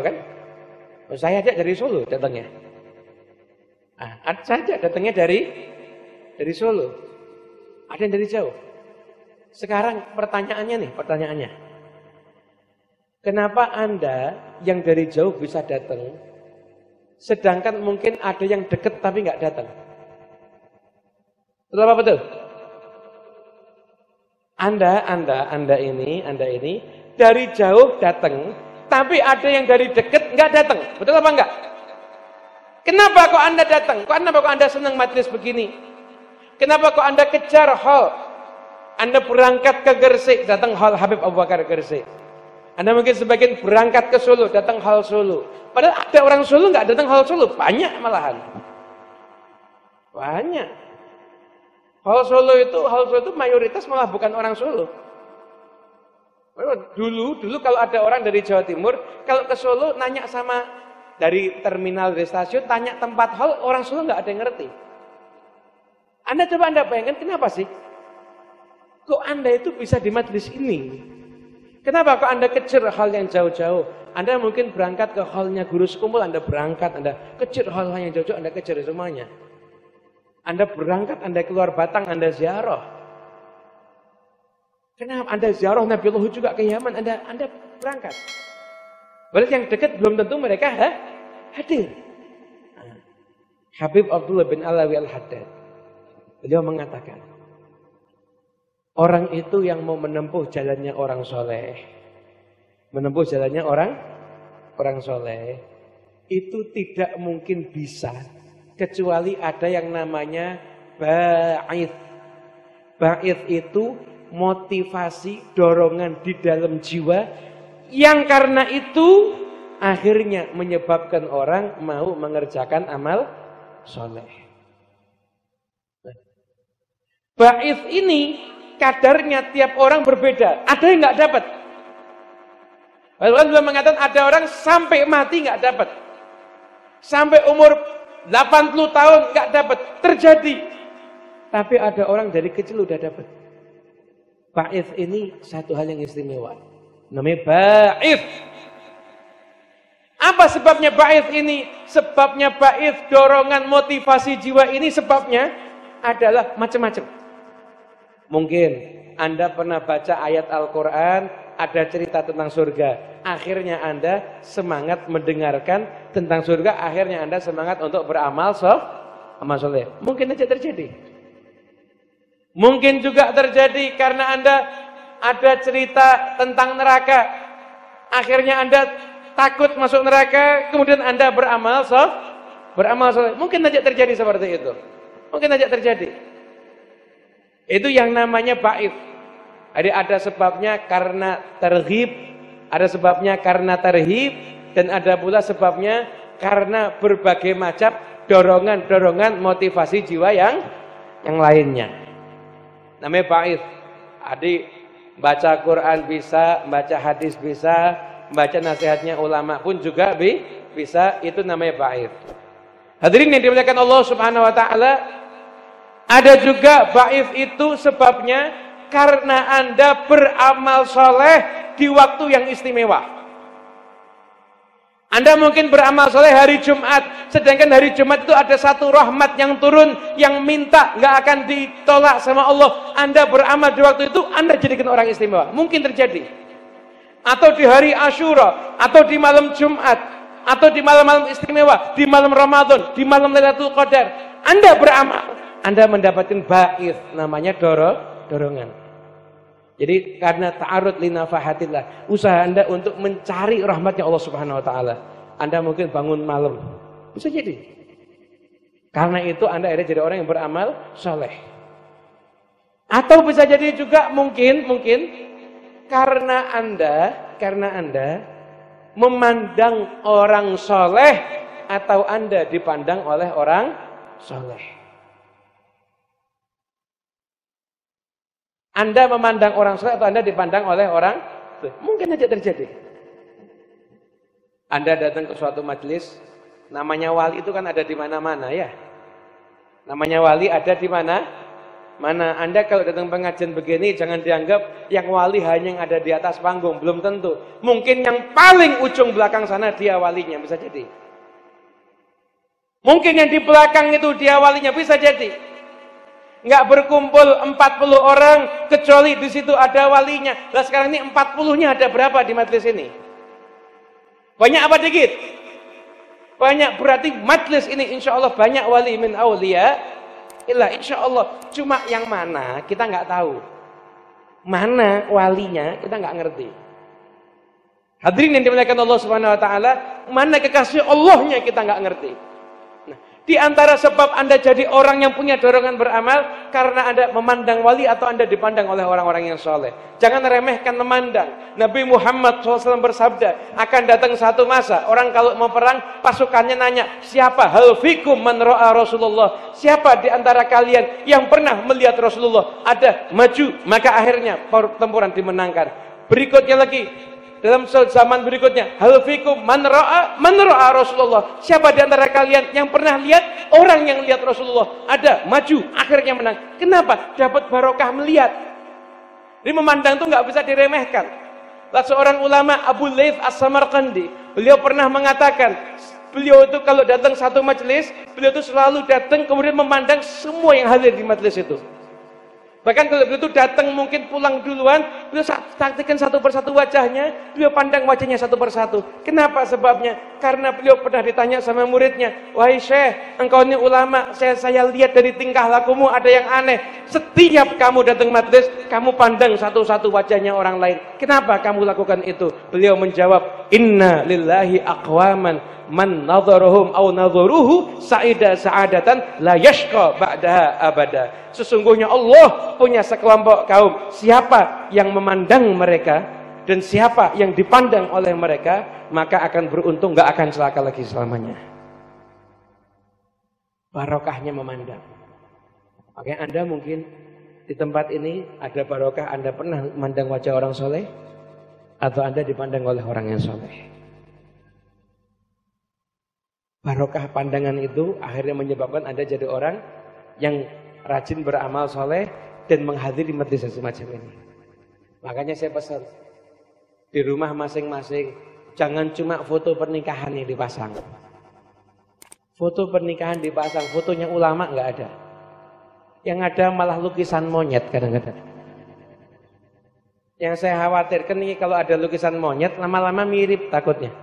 A: Kan? Saya aja dari Solo datangnya. Saya aja datangnya dari Solo. Ada yang dari jauh. Sekarang pertanyaannya. Kenapa Anda yang dari jauh bisa datang, sedangkan mungkin ada yang dekat tapi nggak datang? Betul apa betul? Anda ini dari jauh datang, tapi ada yang dari dekat nggak datang. Betul apa enggak? Kenapa kok Anda datang? Kenapa kok Anda senang majelis begini? Kenapa kok Anda kejar hal? Anda berangkat ke Gresik, datang hal Habib Abu Bakar Gresik. Anda mungkin sebagian berangkat ke Solo, datang hal Solo. Padahal ada orang Solo nggak datang hal Solo, banyak malahan. Banyak. Hal Solo itu mayoritas malah bukan orang Solo. Dulu kalau ada orang dari Jawa Timur, kalau ke Solo nanya sama dari terminal, dari stasiun, tanya tempat hal, orang Solo nggak ada yang ngerti. Anda bayangkan kenapa sih? Kok Anda itu bisa di majelis ini? Kenapa kok Anda kejar hal yang jauh-jauh? Anda mungkin berangkat ke halnya guru sekumpul, Anda berangkat, Anda kejar hal-hal yang jauh-jauh, Anda kejar semuanya. Anda berangkat, Anda keluar Batang, Anda ziarah. Kenapa Anda ziarah Nabiullah juga ke Yaman, Anda berangkat. Berarti yang dekat belum tentu mereka hadir. Habib Abdullah bin Alawi Al-Haddad, beliau mengatakan, orang itu yang mau menempuh jalannya orang soleh, menempuh jalannya orang soleh, itu tidak mungkin bisa kecuali ada yang namanya ba'ith. Ba'ith itu motivasi, dorongan di dalam jiwa yang karena itu akhirnya menyebabkan orang mau mengerjakan amal soleh. Ba'ith ini kadarnya tiap orang berbeda. Ada yang nggak dapat. Bahkan belum mengatakan ada orang sampai mati nggak dapat, sampai umur 80 tahun nggak dapat, terjadi. Tapi ada orang dari kecil udah dapat. Ba'ith ini satu hal yang istimewa. Namanya ba'ith. Apa sebabnya ba'ith ini? Sebabnya ba'ith, dorongan motivasi jiwa ini sebabnya adalah macam-macam. Mungkin Anda pernah baca ayat Al-Quran, ada cerita tentang surga. Akhirnya Anda semangat mendengarkan tentang surga. Akhirnya Anda semangat untuk beramal amal soleh. Mungkin aja terjadi. Mungkin juga terjadi karena Anda ada cerita tentang neraka. Akhirnya Anda takut masuk neraka. Kemudian Anda beramal soleh. Mungkin aja terjadi seperti itu. Mungkin aja terjadi. Itu yang namanya ba'ith. Jadi ada sebabnya karena terghib, ada sebabnya karena terhib, dan ada pula sebabnya karena berbagai macam dorongan motivasi jiwa yang lainnya. Namanya ba'ith. Adik baca Quran bisa, baca hadis bisa, baca nasihatnya ulama pun juga bisa. Itu namanya ba'ith. Hadirin yang dimuliakan Allah Subhanahu wa taala, ada juga ba'ith itu sebabnya karena Anda beramal soleh di waktu yang istimewa. Anda mungkin beramal soleh hari Jumat, sedangkan hari Jumat itu ada satu rahmat yang turun, yang minta nggak akan ditolak sama Allah. Anda beramal di waktu itu, Anda jadikan orang istimewa. Mungkin terjadi. Atau di hari Asyura, atau di malam Jumat, atau di malam-malam istimewa, di malam Ramadan, di malam Lailatul Qadar. Anda beramal, Anda mendapatkan ba'ith, namanya dorongan. Jadi karena ta'arud li nafahatillah, usaha Anda untuk mencari rahmatnya Allah Subhanahu wa taala. Anda mungkin bangun malam. Bisa jadi. Karena itu Anda akhirnya jadi orang yang beramal soleh. Atau bisa jadi juga mungkin karena Anda memandang orang soleh atau Anda dipandang oleh orang soleh. Anda memandang orang soleh atau Anda dipandang oleh orang? Mungkin aja terjadi. Anda datang ke suatu majelis, namanya wali itu kan ada di mana-mana ya. Namanya wali ada di mana? Anda kalau datang pengajian begini jangan dianggap yang wali hanya yang ada di atas panggung, belum tentu. Mungkin yang paling ujung belakang sana dia walinya, bisa jadi. Mungkin yang di belakang itu dia walinya, bisa jadi. Nggak berkumpul 40 orang kecuali di situ ada walinya. Lah sekarang ini 40-nya ada berapa di majelis ini? Banyak apa dikit? Banyak, berarti majelis ini insya Allah banyak wali min awliya illah, insya Allah. Cuma yang mana kita nggak tahu. Mana walinya kita nggak ngerti. Hadirin yang dimuliakan Allah Subhanahu wa taala, mana kekasih Allahnya kita nggak ngerti. Di antara sebab Anda jadi orang yang punya dorongan beramal karena Anda memandang wali atau Anda dipandang oleh orang-orang yang soleh. Jangan remehkan memandang. Nabi Muhammad SAW bersabda, akan datang satu masa orang kalau mau perang pasukannya nanya, siapa hal fikum man ra'a Rasulullah? Siapa di antara kalian yang pernah melihat Rasulullah? Ada, maju, maka akhirnya pertempuran dimenangkan. Berikutnya lagi, dalam zaman berikutnya, hal fikum man ra'a Rasulullah. Siapa di antara kalian yang pernah lihat orang yang lihat Rasulullah? Ada, maju, akhirnya menang. Kenapa? Dapat barokah melihat. Jadi memandang itu nggak bisa diremehkan. Lah seorang ulama Abu Laits As-Samarqandi, beliau pernah mengatakan, beliau itu kalau datang satu majelis, beliau itu selalu datang kemudian memandang semua yang hadir di majelis itu. Bahkan kalau beliau itu datang mungkin pulang duluan, beliau taktikan satu persatu wajahnya, beliau pandang wajahnya satu persatu. Kenapa sebabnya? Karena beliau pernah ditanya sama muridnya, wahai Syekh, engkau ini ulama, saya lihat dari tingkah lakumu ada yang aneh. Setiap kamu datang majelis, kamu pandang satu-satu wajahnya orang lain. Kenapa kamu lakukan itu? Beliau menjawab, inna lillahi aqwaman man nadharuhum aw nadharuhu sa'ida sa'adatan la yashqa ba'daha abada. Sesungguhnya Allah punya sekelompok kaum, siapa yang memandang mereka dan siapa yang dipandang oleh mereka, maka akan beruntung, gak akan celaka lagi selamanya. Barokahnya memandang. Makanya Anda mungkin di tempat ini ada barokah, Anda pernah memandang wajah orang soleh atau Anda dipandang oleh orang yang soleh. Barokah pandangan itu akhirnya menyebabkan Anda jadi orang yang rajin beramal soleh dan menghadiri majelis semacam ini. Makanya saya pesan di rumah masing-masing jangan cuma foto pernikahan yang dipasang. Foto pernikahan dipasang, fotonya ulama nggak ada. Yang ada malah lukisan monyet kadang-kadang. Yang saya khawatirkan ini kalau ada lukisan monyet lama-lama mirip takutnya.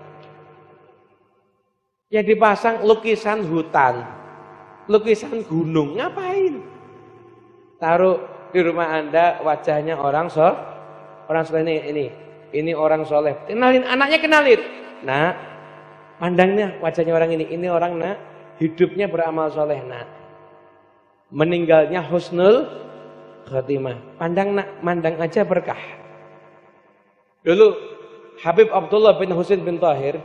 A: Yang dipasang lukisan hutan, lukisan gunung, ngapain? Taruh di rumah Anda wajahnya orang soleh ini orang soleh. Kenalin anaknya, kenalin. Nah, pandangnya wajahnya orang ini orang nak hidupnya beramal soleh, nak meninggalnya husnul khatimah. Pandang nak, mandang aja berkah. Dulu Habib Abdullah bin Husain bin Tahir,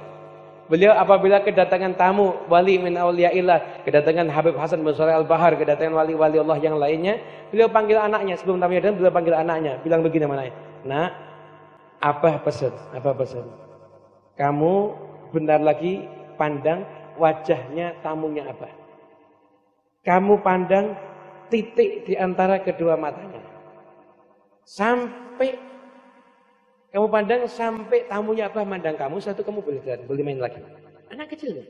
A: beliau apabila kedatangan tamu wali min auliyaillah, kedatangan Habib Hasan bin Shalih Al-Bahar, kedatangan wali-wali Allah yang lainnya, beliau panggil anaknya. Sebelum tamunya datang, beliau panggil anaknya, bilang begini sama anaknya, nak, apa pesan? Kamu bentar lagi pandang wajahnya tamunya apa. Kamu pandang titik di antara kedua matanya. Sampai kamu pandang sampai tamunya apa mandang kamu, satu kamu boleh jalan, boleh main lagi. Anak kecil kan?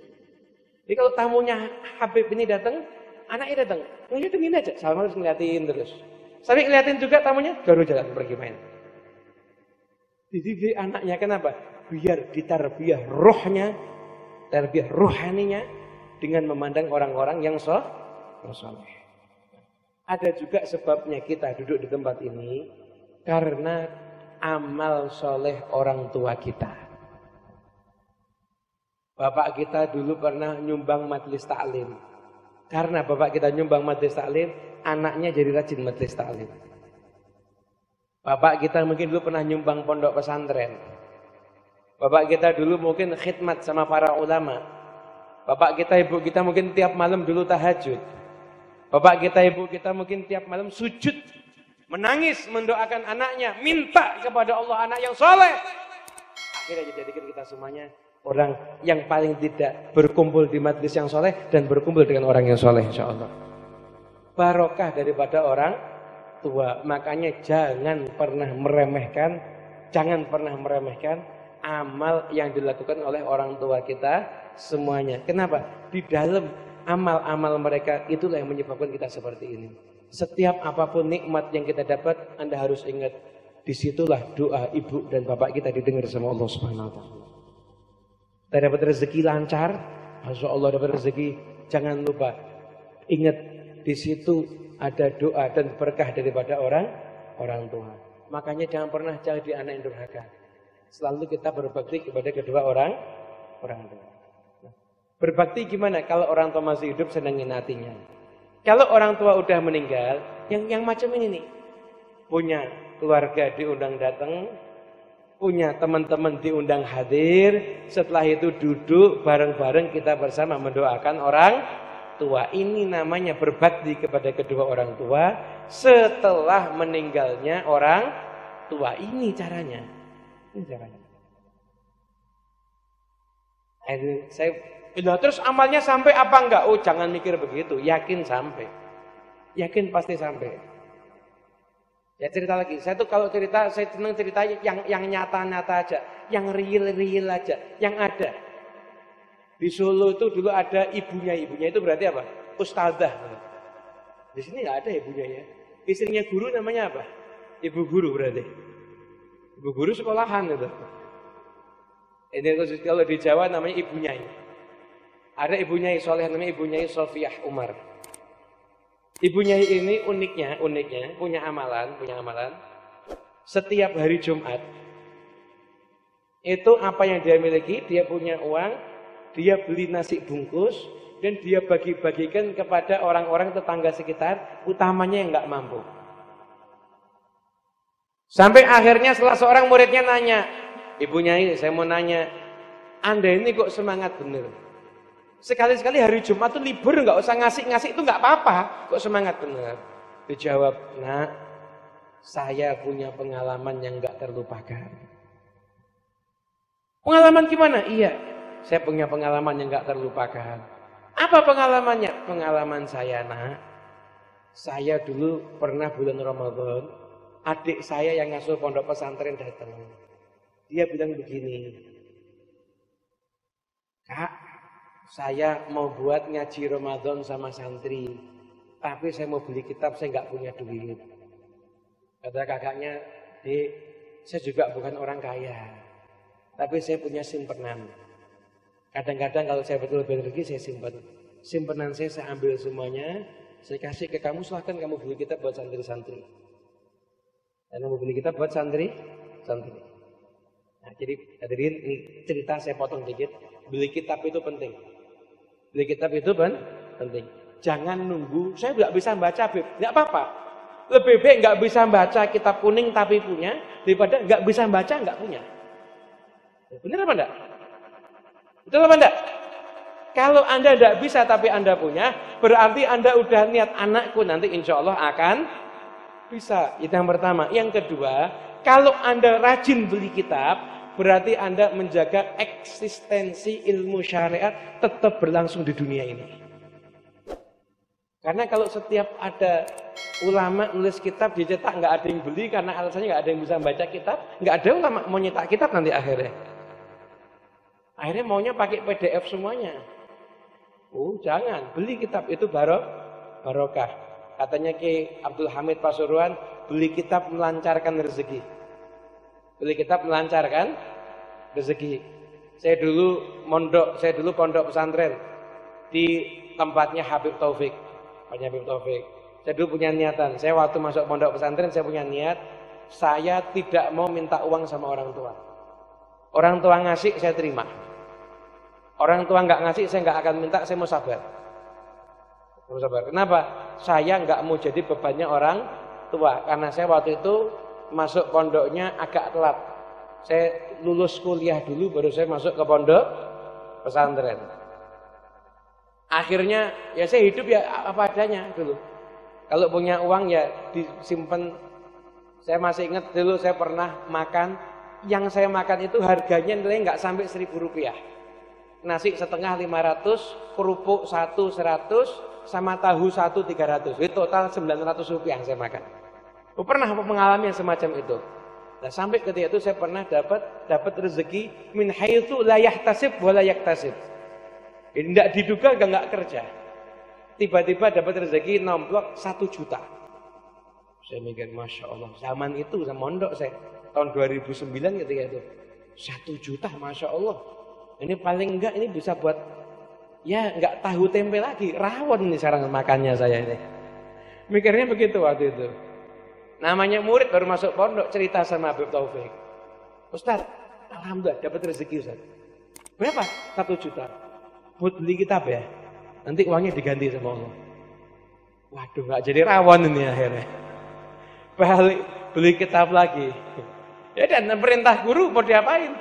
A: Jadi kalau tamunya Habib ini datang, anaknya datang, ngeliatin aja, sama harus ngeliatin terus. Sampai ngeliatin juga tamunya, baru jalan pergi main. Jadi anaknya kenapa? Biar ditarbiyah rohnya, tarbiyah rohaninya dengan memandang orang-orang yang soleh. Ada juga sebabnya kita duduk di tempat ini karena amal soleh orang tua kita. Bapak kita dulu pernah nyumbang majelis taklim. Karena bapak kita nyumbang majelis taklim, anaknya jadi rajin majelis taklim. Bapak kita mungkin dulu pernah nyumbang pondok pesantren. Bapak kita dulu mungkin khidmat sama para ulama. Bapak kita, ibu kita mungkin tiap malam dulu tahajud. Bapak kita, ibu kita mungkin tiap malam sujud, menangis mendoakan anaknya, minta kepada Allah anak yang soleh. Akhirnya dijadikan kita semuanya orang yang paling tidak berkumpul di majlis yang soleh dan berkumpul dengan orang yang soleh, insya Allah. Barokah daripada orang tua. Makanya jangan pernah meremehkan amal yang dilakukan oleh orang tua kita semuanya. Kenapa? Di dalam amal-amal mereka itulah yang menyebabkan kita seperti ini. Setiap apapun nikmat yang kita dapat, Anda harus ingat, disitulah doa ibu dan bapak kita didengar sama Allah Subhanahu wa taala. Kita dapat rezeki lancar, Masya Allah dapat rezeki, jangan lupa ingat di situ ada doa dan berkah daripada orang tua. Makanya jangan pernah jadi anak yang durhaka. Selalu kita berbakti kepada kedua orang tua. Berbakti gimana? Kalau orang tua masih hidup senengin hatinya. Kalau orang tua udah meninggal, yang macam ini nih. Punya keluarga diundang datang, punya teman-teman diundang hadir, setelah itu duduk bareng-bareng kita bersama mendoakan orang tua. Ini namanya berbakti kepada kedua orang tua setelah meninggalnya orang tua. Ini caranya. Ini caranya. Terus amalnya sampai apa enggak? Oh, jangan mikir begitu. Yakin sampai. Yakin pasti sampai. Ya cerita lagi. Saya tuh kalau cerita, saya senang cerita yang nyata-nyata aja, yang real aja, yang ada. Di Solo itu dulu ada ibunya itu berarti apa? Ustadzah. Di sini nggak ada ibunya ya. Istrinya guru namanya apa? Ibu guru berarti. Ibu guru sekolahan itu. Ini kalau di Jawa namanya Ibu Nyai. Ada Ibu Nyai soleh namanya Ibu Nyai Sofiah Umar. Ibu Nyai ini uniknya punya amalan. Setiap hari Jumat itu apa yang dia miliki, dia punya uang, dia beli nasi bungkus dan dia bagi-bagikan kepada orang-orang tetangga sekitar, utamanya yang nggak mampu. Sampai akhirnya setelah seorang muridnya nanya, Ibu Nyai, saya mau nanya, Anda ini kok semangat bener? Sekali-sekali hari Jumat tuh libur, nggak usah ngasih itu nggak apa-apa, kok semangat bener? Dijawab, nak, saya punya pengalaman yang nggak terlupakan. Pengalaman gimana? Iya, saya punya pengalaman yang nggak terlupakan. Apa pengalamannya? Pengalaman saya, nak, saya dulu pernah bulan Ramadan, adik saya yang ngasuh pondok pesantren datang. Dia bilang begini, Kak, saya mau buat ngaji Ramadan sama santri, tapi saya mau beli kitab, saya nggak punya duit. Kata kakaknya, Dek, saya juga bukan orang kaya, tapi saya punya simpenan. Kadang-kadang kalau saya betul-betul rezeki, saya simpan. Simpenan saya ambil semuanya, saya kasih ke kamu, silahkan kamu beli kitab buat santri-santri. Dan kamu beli kitab buat santri. Nah, jadi hadirin, ini cerita saya potong dikit. Beli kitab itu penting. Beli kitab itu penting. Jangan nunggu, saya nggak bisa baca, Beb. Nggak apa-apa. Lebih baik nggak bisa baca kitab kuning tapi punya, daripada nggak bisa baca nggak punya. Benar apa enggak? Betul apa enggak? Kalau Anda nggak bisa tapi Anda punya, berarti Anda udah niat anakku nanti insya Allah akan bisa. Itu yang pertama. Yang kedua, kalau Anda rajin beli kitab, berarti Anda menjaga eksistensi ilmu syariat tetap berlangsung di dunia ini. Karena kalau setiap ada ulama nulis kitab dicetak nggak ada yang beli karena alasannya nggak ada yang bisa baca kitab, nggak ada ulama mau nyetak kitab nanti akhirnya. Akhirnya maunya pakai PDF semuanya. Oh jangan, beli kitab itu barokah. Katanya Ki Abdul Hamid Pasuruan, beli kitab melancarkan rezeki. Beli kitab melancarkan rezeki. Saya dulu pondok pesantren di tempatnya Habib Taufik. Saya dulu punya niatan. Saya waktu masuk pondok pesantren saya punya niat, saya tidak mau minta uang sama orang tua. Orang tua ngasih saya terima. Orang tua nggak ngasih saya nggak akan minta, saya mau sabar. Kenapa? Saya nggak mau jadi bebannya orang tua. Karena saya waktu itu masuk pondoknya agak telat. Saya lulus kuliah dulu baru saya masuk ke pondok pesantren. Akhirnya ya saya hidup ya apa adanya dulu. Kalau punya uang ya disimpan. Saya masih ingat dulu saya pernah makan, yang saya makan itu harganya nilai nggak sampai Rp1.000. Nasi setengah 500, kerupuk 1 100, sama tahu 1 300. Itu total Rp900 yang saya makan. Saya pernah mengalami yang semacam itu. Nah, sampai ketika itu saya pernah dapat rezeki min haitsu la yahtasib wa la yaktasib. Ini tidak diduga nggak kerja. Tiba-tiba dapat rezeki nomplok 1 juta. Saya mikir, Masya Allah, zaman itu, zaman mondok saya, tahun 2009 ketika itu, 1 juta, Masya Allah. Ini paling enggak, ini bisa buat, ya enggak tahu tempe lagi, rawon ini sekarang makannya saya ini. Mikirnya begitu waktu itu. Namanya murid baru masuk pondok, cerita sama Habib Taufik. Ustaz, alhamdulillah dapat rezeki Ustaz. Berapa? 1 juta. buat beli kitab ya. Nanti uangnya diganti sama Allah. Waduh, nggak jadi rawan ini akhirnya. Balik beli kitab lagi. Ya dan perintah guru mau diapain?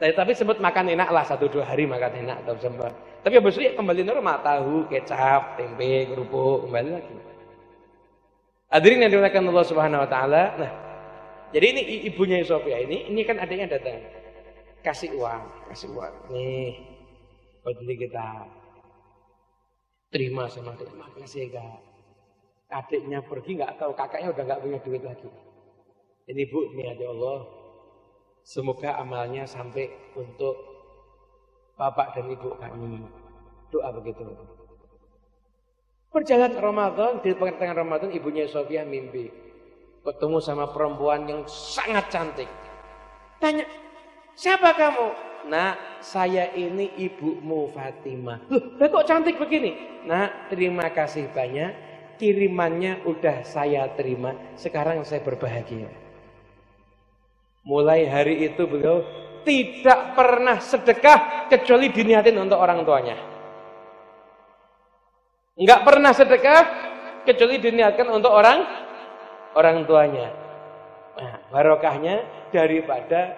A: Tapi sempat makan enak lah 1-2 hari makan enak atau sempat. Tapi habis itu ya kembali normal, tahu, kecap, tempe, kerupuk, kembali lagi. Hadirin yang dimuliakan Allah Subhanahu wa taala. Nah, jadi ini ibunya Sofia ini kan adiknya datang. Kasih uang. Nih, buat beli kitab. Terima sama adik, makasih Kak. Adiknya pergi nggak tahu, kakaknya udah nggak punya duit lagi. Ini Bu, ini ada Allah. Semoga amalnya sampai untuk bapak dan ibu kami. Doa begitu. Perjalanan Ramadan, di pertengahan Ramadan ibunya Sofia mimpi. Ketemu sama perempuan yang sangat cantik. Tanya, siapa kamu? Nah, saya ini ibumu Fatimah. Loh, kok cantik begini? Nah, terima kasih banyak. Kirimannya udah saya terima. Sekarang saya berbahagia. Mulai hari itu beliau tidak pernah sedekah kecuali diniatin untuk orang tuanya. Enggak pernah sedekah kecuali diniatkan untuk orang tuanya. Nah, barokahnya daripada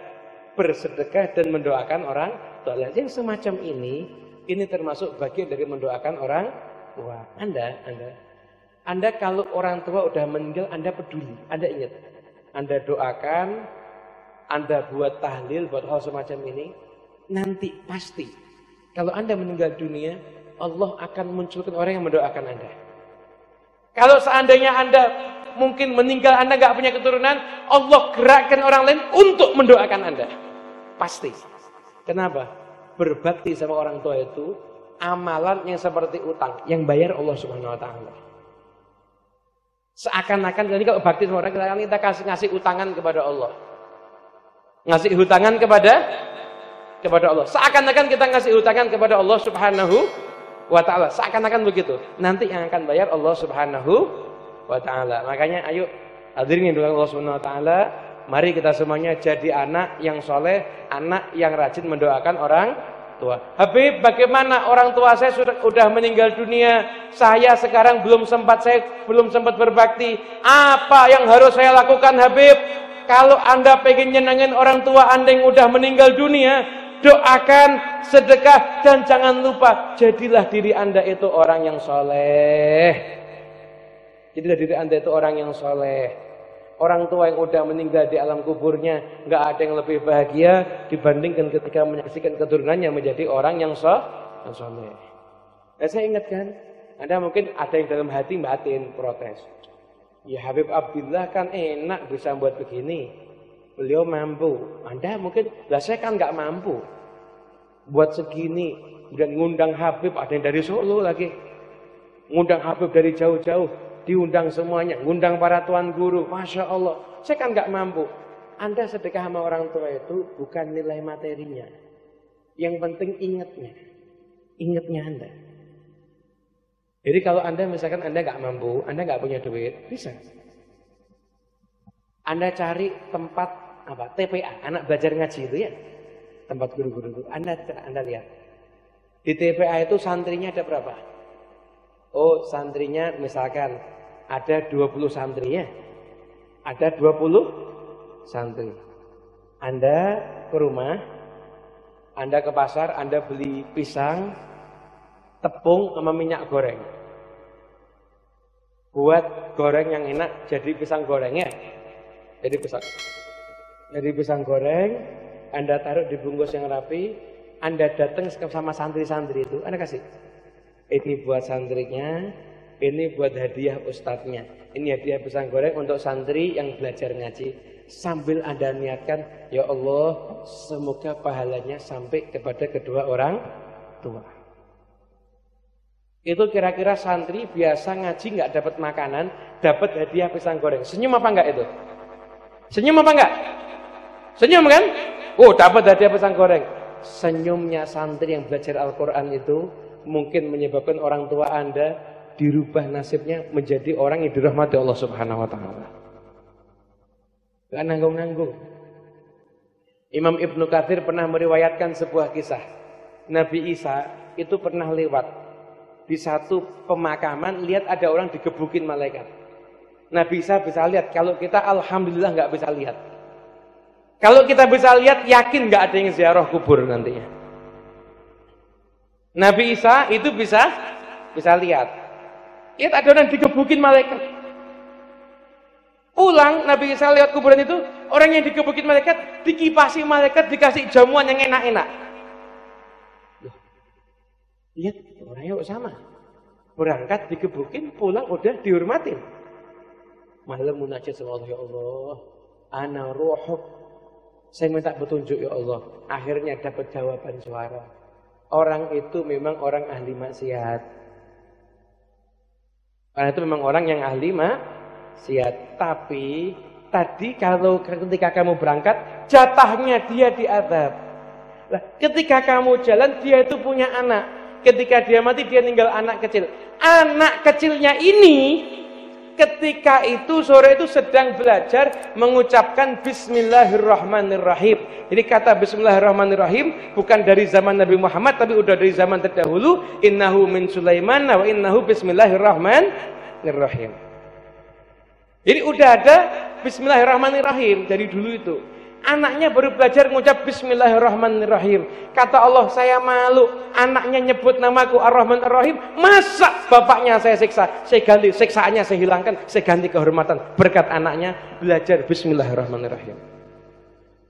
A: bersedekah dan mendoakan orang tua. Yang semacam ini termasuk bagian dari mendoakan orang tua. Anda kalau orang tua udah meninggal, Anda peduli, Anda ingat, Anda doakan, Anda buat tahlil, buat hal semacam ini, nanti pasti kalau Anda meninggal dunia, Allah akan munculkan orang yang mendoakan Anda. Kalau seandainya Anda mungkin meninggal, Anda nggak punya keturunan, Allah gerakkan orang lain untuk mendoakan Anda. Pasti. Kenapa? Berbakti sama orang tua itu amalan yang seperti utang, yang bayar Allah Subhanahu wa taala. Seakan-akan jadi kalau bakti sama orang, kita ngasih utangan kepada Allah. Ngasih hutangan kepada Allah. Seakan-akan kita ngasih hutangan kepada Allah Subhanahu wa taala. Seakan-akan begitu. Nanti yang akan bayar Allah Subhanahu wa taala. Makanya ayo hadirin yang dimuliakan Allah Subhanahu wa taala, mari kita semuanya jadi anak yang soleh, anak yang rajin mendoakan orang tua. Habib, bagaimana orang tua saya sudah meninggal dunia, saya sekarang belum sempat berbakti. Apa yang harus saya lakukan, Habib? Kalau Anda pengen nyenengin orang tua Anda yang udah meninggal dunia, doakan, sedekah, dan jangan lupa jadilah diri Anda itu orang yang soleh. Jadilah diri Anda itu orang yang soleh. Orang tua yang udah meninggal di alam kuburnya, nggak ada yang lebih bahagia dibandingkan ketika menyaksikan keturunannya menjadi orang yang soleh. Nah, saya ingatkan, Anda mungkin ada yang dalam hati batin protes. Ya Habib Abdillah kan enak bisa buat begini. Beliau mampu. Anda mungkin, lah saya kan nggak mampu. Buat segini, dan ngundang Habib, ada yang dari Solo lagi. Ngundang Habib dari jauh-jauh, diundang semuanya. Ngundang para tuan guru, Masya Allah. Saya kan nggak mampu. Anda sedekah sama orang tua itu bukan nilai materinya. Yang penting ingatnya Anda. Jadi kalau Anda misalkan Anda nggak mampu, Anda nggak punya duit, bisa. Anda cari tempat TPA, anak belajar ngaji itu ya, tempat guru-guru itu. Anda lihat di TPA itu santrinya ada berapa? Oh, santrinya misalkan ada 20 santri ya, ada 20 santri. Anda ke rumah, Anda ke pasar, Anda beli pisang, tepung sama minyak goreng. Buat goreng yang enak, jadi pisang goreng ya. Jadi pisang goreng, Anda taruh di bungkus yang rapi, Anda datang sama santri-santri itu, Anda kasih. Ini buat santrinya, ini buat hadiah ustadznya. Ini hadiah pisang goreng untuk santri yang belajar ngaji. Sambil Anda niatkan, ya Allah, semoga pahalanya sampai kepada kedua orang tua. Itu kira-kira santri biasa ngaji nggak dapat makanan, dapat hadiah pisang goreng. Senyum apa enggak itu? Senyum apa enggak? Senyum kan? Oh, dapat hadiah pisang goreng. Senyumnya santri yang belajar Al-Quran itu mungkin menyebabkan orang tua Anda dirubah nasibnya menjadi orang yang dirahmati Allah Subhanahu wa taala. Gak nanggung-nanggung. Imam Ibnu Katsir pernah meriwayatkan sebuah kisah. Nabi Isa itu pernah lewat di satu pemakaman, lihat ada orang digebukin malaikat. Nabi Isa bisa lihat, kalau kita alhamdulillah nggak bisa lihat. Kalau kita bisa lihat, yakin nggak ada yang ziarah kubur nantinya. Nabi Isa itu bisa lihat. Lihat ada orang digebukin malaikat. Pulang Nabi Isa lewat kuburan itu, orang yang digebukin malaikat dikipasi malaikat, dikasih jamuan yang enak-enak. Lihat orangnya kok sama. Berangkat digebukin, pulang udah dihormatin. Malam munajat sama Allah, ya Allah, ana ruhuk. Saya minta petunjuk ya Allah. Akhirnya dapat jawaban suara. Orang itu memang orang ahli maksiat. Orang itu memang orang yang ahli maksiat. Tapi tadi kalau ketika kamu berangkat, jatahnya dia diazab. Nah, ketika kamu jalan, dia itu punya anak. Ketika dia mati, dia ninggal anak kecil. Anak kecilnya ini ketika itu sore itu sedang belajar mengucapkan Bismillahirrahmanirrahim. Jadi kata Bismillahirrahmanirrahim bukan dari zaman Nabi Muhammad, tapi udah dari zaman terdahulu. Innahu min Sulaiman wa innahu Bismillahirrahmanirrahim. Jadi udah ada Bismillahirrahmanirrahim dari dulu itu. Anaknya baru belajar mengucap Bismillahirrahmanirrahim. Kata Allah, saya malu anaknya nyebut namaku Ar-Rahman Ar-Rahim. Masa bapaknya saya siksa? Saya ganti siksaannya, saya hilangkan, saya ganti kehormatan berkat anaknya belajar Bismillahirrahmanirrahim.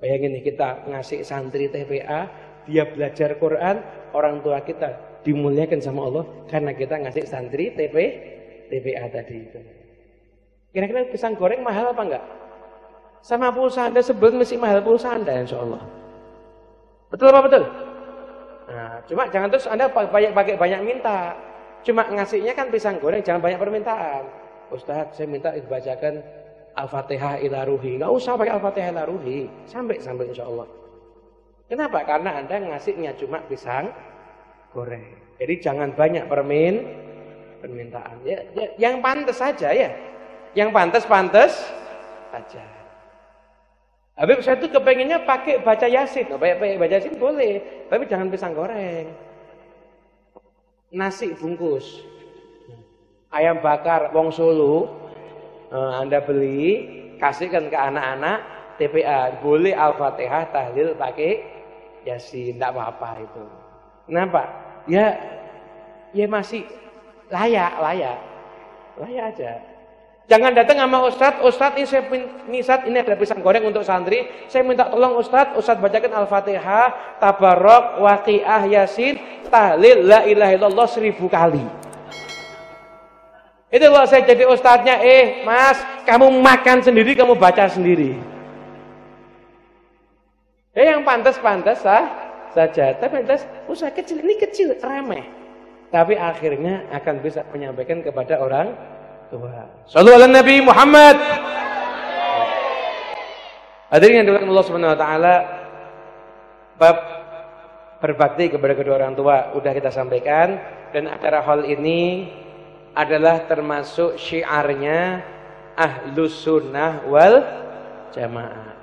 A: Bayangin nih, kita ngasih santri TPA, dia belajar Quran, orang tua kita dimuliakan sama Allah karena kita ngasih santri TPA tadi itu. Kira-kira pisang goreng mahal apa enggak? Sama pulsa Anda sebelum mesti mahal pulsa Anda, insya Allah. Betul apa betul? Nah, cuma jangan terus Anda pakai banyak minta. Cuma ngasihnya kan pisang goreng, jangan banyak permintaan. Ustaz, saya minta dibacakan Al-Fatihah ila ruhi. Nggak usah pakai Al-Fatihah ila ruhi. Sampai insya Allah. Kenapa? Karena Anda ngasihnya cuma pisang goreng. Jadi jangan banyak permintaan. Ya, yang pantas saja ya. Yang pantas saja. Habib saya tuh kepengennya pakai baca Yasin. Pakai baca Yasin boleh, tapi jangan pisang goreng. Nasi bungkus, ayam bakar wong Solo, Anda beli, kasihkan ke anak-anak TPA. Boleh Al-Fatihah, tahlil pakai Yasin, tidak apa-apa itu. Kenapa? Ya masih layak aja. Jangan datang sama Ustadz ini ada pisang goreng untuk santri. Saya minta tolong Ustadz bacakan Al-Fatihah, Tabarok, Waqiah, Yasin, tahlil, la ilaha illallah 1000 kali. Itu kalau saya jadi ustadznya, mas, kamu makan sendiri, kamu baca sendiri. Yang pantas saja. Tapi usaha kecil, ini kecil, remeh. Tapi akhirnya akan bisa menyampaikan kepada orang tua. Shallallahu ala Nabi Muhammad. Hadirin yang dimuliakan Allah Subhanahu wa taala, bab berbakti kepada kedua orang tua udah kita sampaikan, dan acara hal ini adalah termasuk syiarnya Ahlus Sunnah wal Jamaah.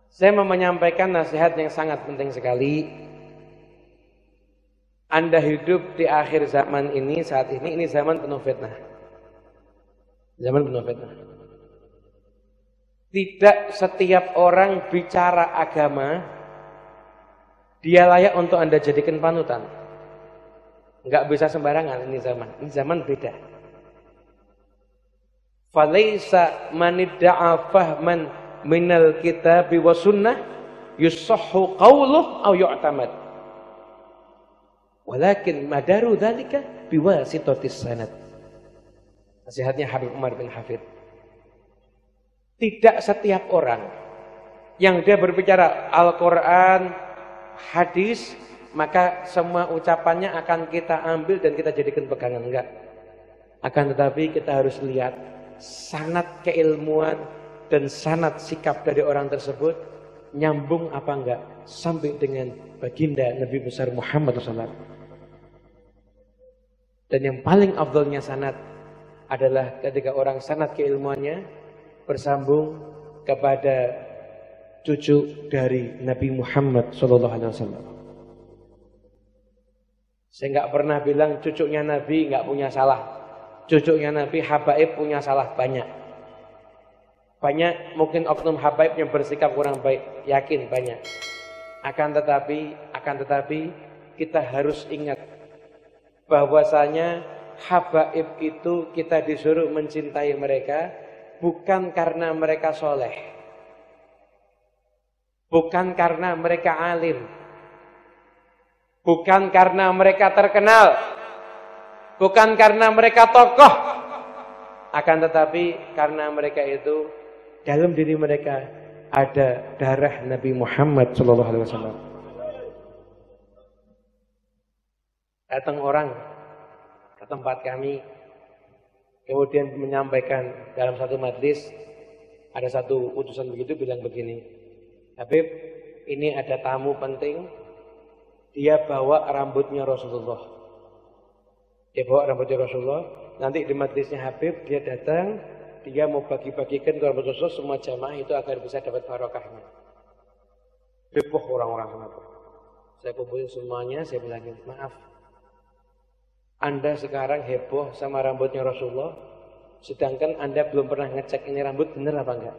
A: Saya mau menyampaikan nasihat yang sangat penting sekali. Anda hidup di akhir zaman ini, saat ini zaman penuh fitnah. Zaman penuh fitnah. Tidak setiap orang bicara agama dia layak untuk Anda jadikan panutan. Enggak bisa sembarangan ini zaman. Ini zaman beda. Falaisa man idda'a fahman minal kitabi was sunnah yusahhu qawluhu aw yu'tamad. Walakin madaru dzalika biwasitatis sanad. Nasihatnya Habib Umar bin Hafid. Tidak setiap orang yang dia berbicara Al-Quran, hadis, maka semua ucapannya akan kita ambil dan kita jadikan pegangan. Enggak. Akan tetapi kita harus lihat sanad keilmuan dan sanad sikap dari orang tersebut nyambung apa enggak sampai dengan baginda Nabi besar Muhammad SAW. Dan yang paling afdalnya sanad adalah ketika orang sanad keilmuannya bersambung kepada cucu dari Nabi Muhammad SAW. Saya nggak pernah bilang cucunya Nabi nggak punya salah. Cucunya Nabi habaib punya salah banyak. Banyak mungkin oknum habaib yang bersikap kurang baik, yakin banyak. Akan tetapi kita harus ingat bahwasanya habaib itu kita disuruh mencintai mereka bukan karena mereka soleh, bukan karena mereka alim, bukan karena mereka terkenal, bukan karena mereka tokoh, akan tetapi karena mereka itu dalam diri mereka ada darah Nabi Muhammad SAW. Datang orang ke tempat kami, kemudian menyampaikan dalam satu majlis, ada satu utusan begitu bilang begini, Habib, ini ada tamu penting, dia bawa rambutnya Rasulullah. Dia bawa rambutnya Rasulullah, nanti di majlisnya Habib dia datang, dia mau bagi-bagikan ke rambut Rasulullah, semua jamaah itu agar bisa dapat barokahnya. Heboh orang-orang semua. Saya kumpulin semuanya, saya bilang, maaf, Anda sekarang heboh sama rambutnya Rasulullah, sedangkan Anda belum pernah ngecek ini rambut benar apa enggak.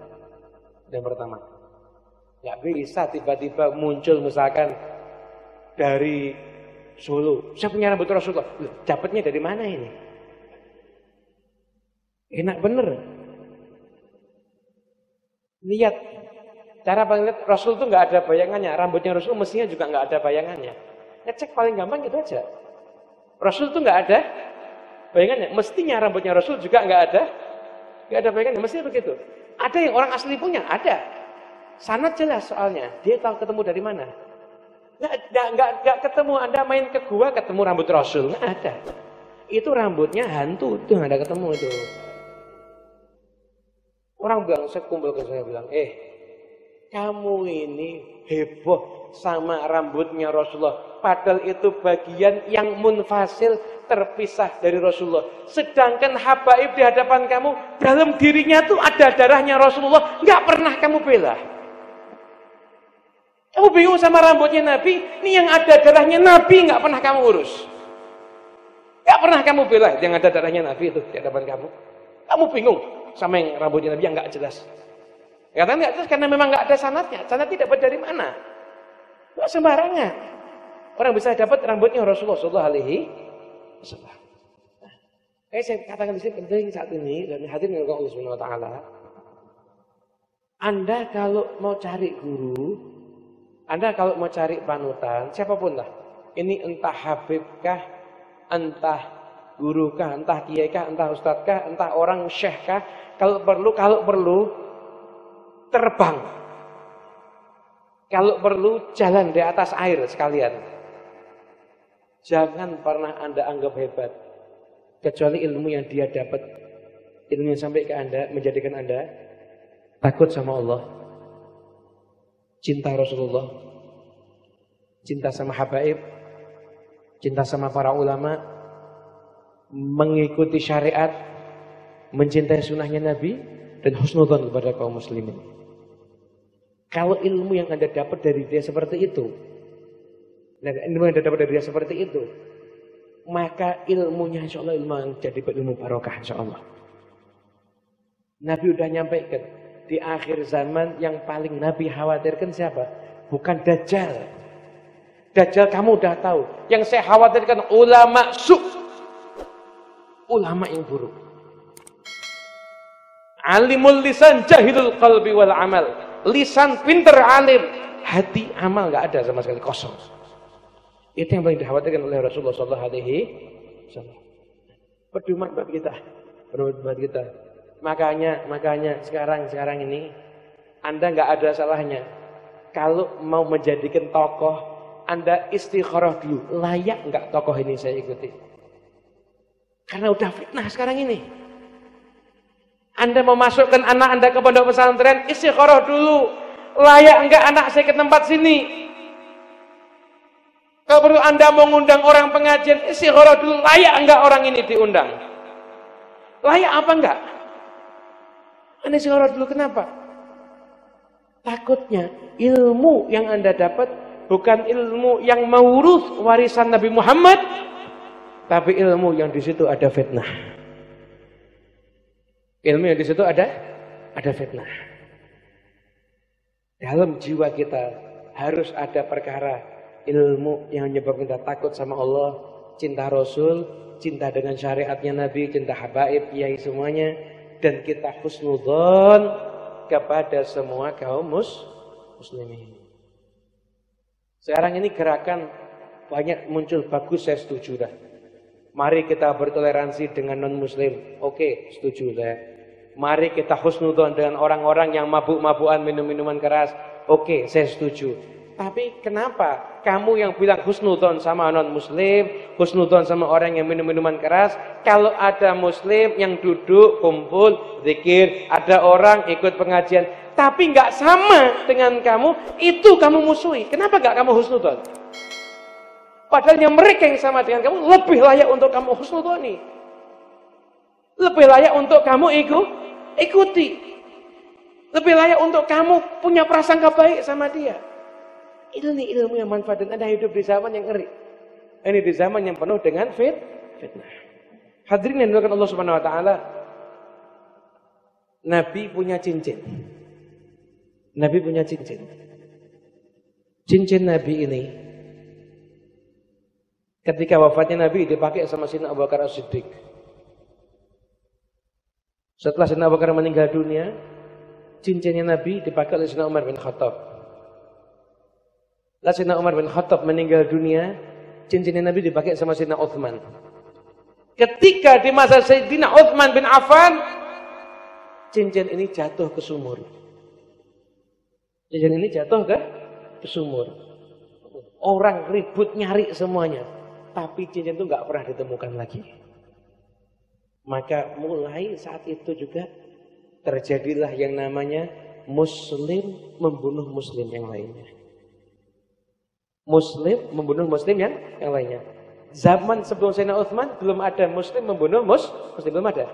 A: Dan pertama, nggak bisa tiba-tiba muncul misalkan dari Solo, saya punya rambut Rasulullah, dapatnya dari mana ini? Enak bener. Lihat, cara paling lihat Rasul itu nggak ada bayangannya, rambutnya Rasul mestinya juga nggak ada bayangannya. Ngecek paling gampang gitu aja. Rasul itu nggak ada bayangannya, mestinya rambutnya Rasul juga nggak ada bayangannya, mestinya begitu. Ada yang orang asli punya, ada. Sanad jelas soalnya, dia tahu ketemu dari mana. Nggak ketemu, Anda main ke gua ketemu rambut Rasul, nggak ada. Itu rambutnya hantu, itu nggak ada ketemu itu. Orang bilang, saya kumpul ke saya bilang, kamu ini heboh sama rambutnya Rasulullah. Padahal itu bagian yang munfasil, terpisah dari Rasulullah. Sedangkan habaib di hadapan kamu, dalam dirinya tuh ada darahnya Rasulullah, nggak pernah kamu bela. Kamu bingung sama rambutnya Nabi, ini yang ada darahnya Nabi nggak pernah kamu urus. Nggak pernah kamu bela yang ada darahnya Nabi itu di hadapan kamu. Kamu bingung sama yang rambutnya Nabi yang nggak jelas. Katanya nggak jelas karena memang nggak ada sanadnya. Sanadnya dapat dari mana? Nggak sembarangan. Orang bisa dapat rambutnya Rasulullah Shallallahu Alaihi Wasallam. Saya katakan di sini penting saat ini dan hadirin Allah Subhanahu Wa Taala. Anda kalau mau cari guru, Anda kalau mau cari panutan, siapapun lah. Ini entah habibkah, entah gurukah, entah kiaikah, entah ustadzkah, entah orang syekhkah. Kalau perlu terbang. Kalau perlu jalan di atas air sekalian. Jangan pernah Anda anggap hebat. Kecuali ilmu yang dia dapat. Ilmu yang sampai ke Anda, menjadikan Anda takut sama Allah. Cinta Rasulullah. Cinta sama habaib. Cinta sama para ulama. Mengikuti syariat. Mencintai sunnahnya Nabi. Dan husnudzon kepada kaum muslimin. Kalau ilmu yang Anda dapat dari dia seperti itu, ilmu yang Anda dapat dari dia seperti itu, maka ilmunya insya Allah ilmu yang jadi ilmu barokah insya Allah. Nabi udah nyampaikan di akhir zaman yang paling Nabi khawatirkan siapa? Bukan Dajjal. Dajjal kamu udah tahu. Yang saya khawatirkan ulama ulama yang buruk. Alimul lisan jahilul qalbi wal amal. Lisan pinter alim, hati amal nggak ada sama sekali, kosong. Itu yang paling dikhawatirkan oleh Rasulullah Sallallahu Alaihi Wasallam. Pedoman buat kita. Makanya sekarang ini Anda nggak ada salahnya kalau mau menjadikan tokoh, Anda istikharah dulu, layak nggak tokoh ini saya ikuti? Karena udah fitnah sekarang ini. Anda memasukkan anak Anda ke pondok pesantren, istikharah dulu. Layak enggak anak saya ke tempat sini? Kalau perlu Anda mengundang orang pengajian, istikharah dulu. Layak enggak orang ini diundang? Layak apa enggak? Anda istikharah dulu, kenapa? Takutnya ilmu yang Anda dapat bukan ilmu yang mengurus warisan Nabi Muhammad, tapi ilmu yang di situ ada fitnah. Ilmu yang di situ ada fitnah. Dalam jiwa kita harus ada perkara ilmu yang menyebabkan kita takut sama Allah, cinta Rasul, cinta dengan syariatnya Nabi, cinta habaib, kiai semuanya, dan kita husnudzon kepada semua kaum muslimin. Sekarang ini gerakan banyak muncul, bagus, saya setuju dah. Mari kita bertoleransi dengan non-muslim, oke, setuju dah. Mari kita husnudzon dengan orang-orang yang mabuk-mabukan, minum-minuman keras, oke, saya setuju. Tapi kenapa kamu yang bilang husnudzon sama non-muslim, husnudzon sama orang yang minum-minuman keras, kalau ada muslim yang duduk, kumpul, zikir, ada orang ikut pengajian, tapi nggak sama dengan kamu, itu kamu musuhi. Kenapa nggak kamu husnudzon? Padahal yang mereka yang sama dengan kamu lebih layak untuk kamu husnudzoni, lebih layak untuk kamu ikuti, lebih layak untuk kamu punya prasangka baik sama dia. Ini ilmu yang manfaat, dan Anda hidup di zaman yang ngeri. Ini di zaman yang penuh dengan fitnah. Hadirin yang dimuliakan Allah Subhanahu wa taala. Nabi punya cincin. Nabi punya cincin. Cincin Nabi ini ketika wafatnya Nabi dipakai sama Sayyidina Abu Bakar As-Siddiq. Setelah Sayyidina Abu Bakar meninggal dunia, cincinnya Nabi dipakai oleh Sayyidina Umar bin Khattab. Lalu Sayyidina Umar bin Khattab meninggal dunia, cincinnya Nabi dipakai sama Sayyidina Uthman. Ketika di masa Sayyidina Uthman bin Affan, cincin ini jatuh ke sumur. Cincin ini jatuh ke sumur. Orang ribut nyari semuanya, tapi cincin itu nggak pernah ditemukan lagi. Maka mulai saat itu juga terjadilah yang namanya muslim membunuh muslim yang lainnya. Muslim membunuh muslim yang lainnya. Zaman sebelum Sayyidina Uthman belum ada muslim membunuh muslim, belum ada.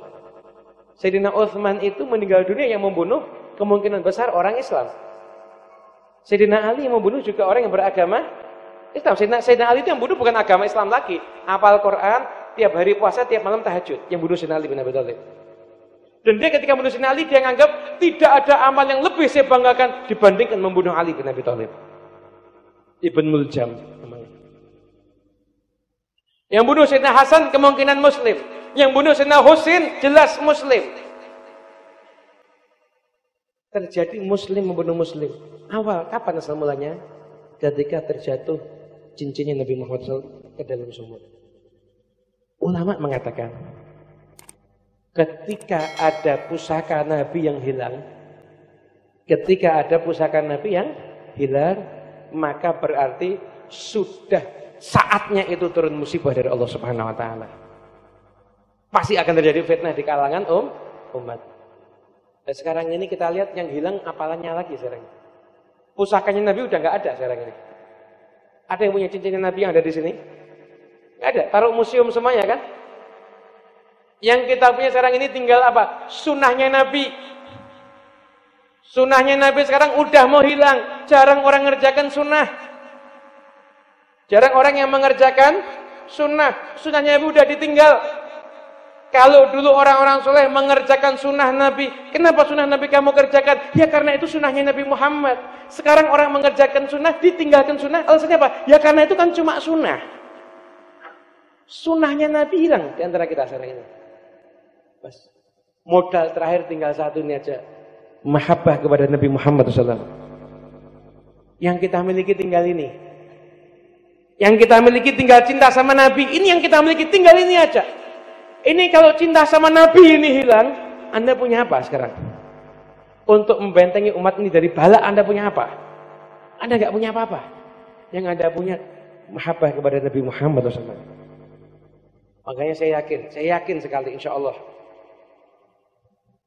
A: Sayyidina Uthman itu meninggal dunia yang membunuh kemungkinan besar orang Islam. Sayyidina Ali yang membunuh juga orang yang beragama Islam. Sayyidina Ali itu yang bunuh bukan agama Islam lagi. Hafal Quran, tiap hari puasa, tiap malam tahajud. Yang bunuh Sayyidina Ali bin Abi Thalib. Dan dia ketika membunuh Sayyidina Ali, dia menganggap tidak ada amal yang lebih saya banggakan dibandingkan membunuh Ali bin Abi Thalib. Ibn Muljam. Yang bunuh Sayyidina Hasan kemungkinan muslim. Yang bunuh Sayyidina Husain jelas muslim. Terjadi muslim membunuh muslim. Awal kapan asal mulanya? Ketika terjatuh cincinnya Nabi Muhammad SAW ke dalam sumur. Ulama mengatakan, ketika ada pusaka Nabi yang hilang, maka berarti sudah saatnya itu turun musibah dari Allah Subhanahu wa taala. Pasti akan terjadi fitnah di kalangan umat. Dan sekarang ini kita lihat yang hilang apalannya lagi sekarang. Pusakanya Nabi udah nggak ada sekarang ini. Ada yang punya cincinnya Nabi yang ada di sini? Nggak ada, taruh museum semuanya kan? Yang kita punya sekarang ini tinggal apa? Sunnahnya Nabi. Sunnahnya Nabi sekarang udah mau hilang. Jarang orang mengerjakan sunnah. Jarang orang yang mengerjakan sunnah. Sunnahnya Nabi udah ditinggal. Kalau dulu orang-orang soleh mengerjakan sunnah Nabi, kenapa sunnah Nabi kamu kerjakan? Ya karena itu sunnahnya Nabi Muhammad. Sekarang orang mengerjakan sunnah, ditinggalkan sunnah. Alasannya apa? Ya karena itu kan cuma sunnah. Sunnahnya Nabi hilang di antara kita sekarang ini. Bas. Modal terakhir tinggal satu ini aja. Mahabbah kepada Nabi Muhammad SAW. Yang kita miliki tinggal ini. Yang kita miliki tinggal cinta sama Nabi. Ini yang kita miliki tinggal ini aja. Ini kalau cinta sama Nabi ini hilang, Anda punya apa sekarang? Untuk membentengi umat ini dari bala, Anda punya apa? Anda nggak punya apa-apa. Yang Anda punya mahabbah kepada Nabi Muhammad SAW. Makanya saya yakin sekali insya Allah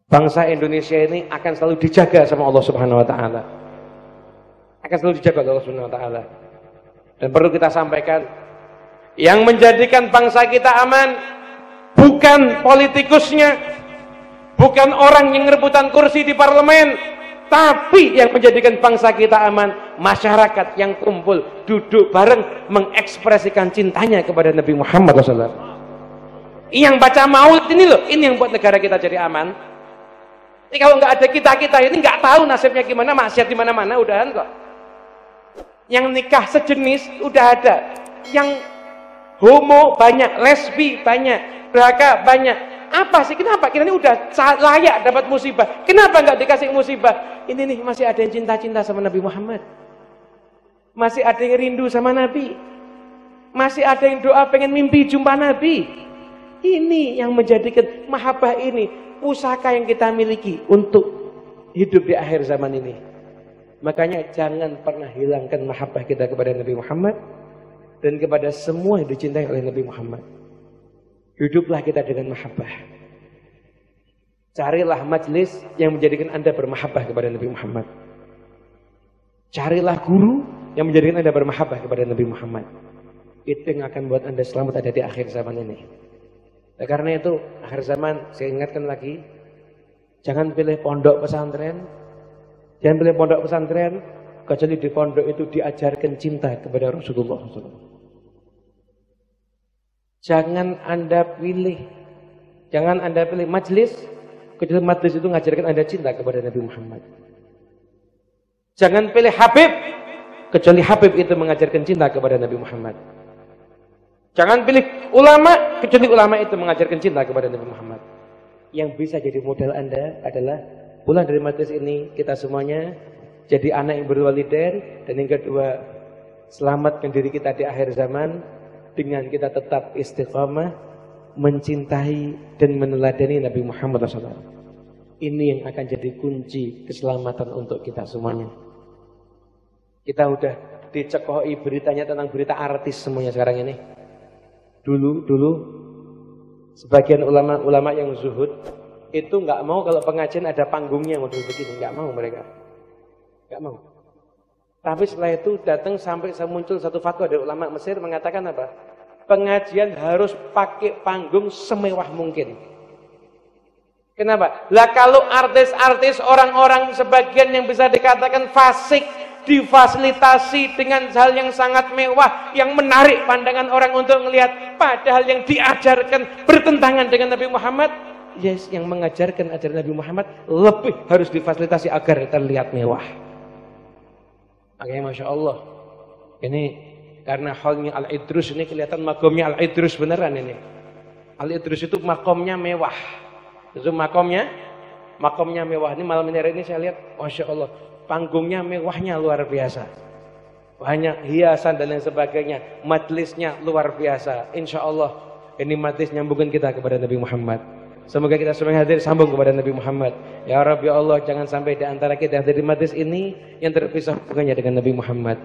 A: bangsa Indonesia ini akan selalu dijaga sama Allah Subhanahu wa taala. Akan selalu dijaga oleh Allah Subhanahu wa taala. Dan perlu kita sampaikan, yang menjadikan bangsa kita aman bukan politikusnya, bukan orang yang rebutan kursi di parlemen, tapi yang menjadikan bangsa kita aman masyarakat yang kumpul duduk bareng mengekspresikan cintanya kepada Nabi Muhammad SAW. Yang baca maulid ini loh, ini yang buat negara kita jadi aman. Ini kalau nggak ada kita ini nggak tahu nasibnya gimana, maksiat di mana-mana udahan kok. Yang nikah sejenis udah ada, yang homo banyak, lesbi banyak, durhaka banyak. Apa sih, kenapa kita ini udah layak dapat musibah, kenapa nggak dikasih musibah? Ini nih masih ada yang cinta-cinta sama Nabi Muhammad, masih ada yang rindu sama Nabi, masih ada yang doa pengen mimpi jumpa Nabi. Ini yang menjadikan mahabbah ini pusaka yang kita miliki untuk hidup di akhir zaman ini. Makanya jangan pernah hilangkan mahabbah kita kepada Nabi Muhammad dan kepada semua yang dicintai oleh Nabi Muhammad. Hiduplah kita dengan mahabbah. Carilah majlis yang menjadikan Anda bermahabbah kepada Nabi Muhammad. Carilah guru yang menjadikan Anda bermahabbah kepada Nabi Muhammad. Itu yang akan buat Anda selamat ada di akhir zaman ini. Nah, karena itu akhir zaman saya ingatkan lagi, jangan pilih pondok pesantren, jangan pilih pondok pesantren kecuali di pondok itu diajarkan cinta kepada Rasulullah SAW. Jangan Anda pilih majlis kecuali majlis itu mengajarkan Anda cinta kepada Nabi Muhammad. Jangan pilih Habib kecuali Habib itu mengajarkan cinta kepada Nabi Muhammad. Jangan pilih ulama kecuali ulama itu mengajarkan cinta kepada Nabi Muhammad. Yang bisa jadi modal Anda adalah pulang dari majlis ini kita semuanya jadi anak yang berwalidain, dan yang kedua selamatkan diri kita di akhir zaman dengan kita tetap istiqamah mencintai dan meneladani Nabi Muhammad SAW. Ini yang akan jadi kunci keselamatan untuk kita semuanya. Kita udah dicekoki beritanya tentang berita artis semuanya sekarang ini. Dulu sebagian ulama yang zuhud itu nggak mau kalau pengajian ada panggungnya model begini, nggak mau mereka, nggak mau. Tapi setelah itu datang sampai muncul satu fatwa dari ulama Mesir mengatakan apa? Pengajian harus pakai panggung semewah mungkin. Kenapa? Lah kalau artis-artis, orang-orang sebagian yang bisa dikatakan fasik difasilitasi dengan hal yang sangat mewah yang menarik pandangan orang untuk melihat, padahal yang diajarkan bertentangan dengan Nabi Muhammad. Yes, yang mengajarkan ajaran Nabi Muhammad lebih harus difasilitasi agar terlihat mewah. Makanya Masya Allah, ini karena halnya Al-Idrus ini kelihatan makomnya Al-Idrus beneran ini. Al-Idrus itu makomnya mewah. Itu makomnya mewah. Ini malam ini saya lihat, Masya Allah, panggungnya mewahnya luar biasa. Banyak hiasan dan lain sebagainya. Majlisnya luar biasa. Insya Allah ini majlis nyambungkan kita kepada Nabi Muhammad. Semoga kita semua hadir sambung kepada Nabi Muhammad. Ya Rabbi, ya Allah, jangan sampai di antara kita yang hadir di majlis ini yang terpisah hubungannya dengan Nabi Muhammad.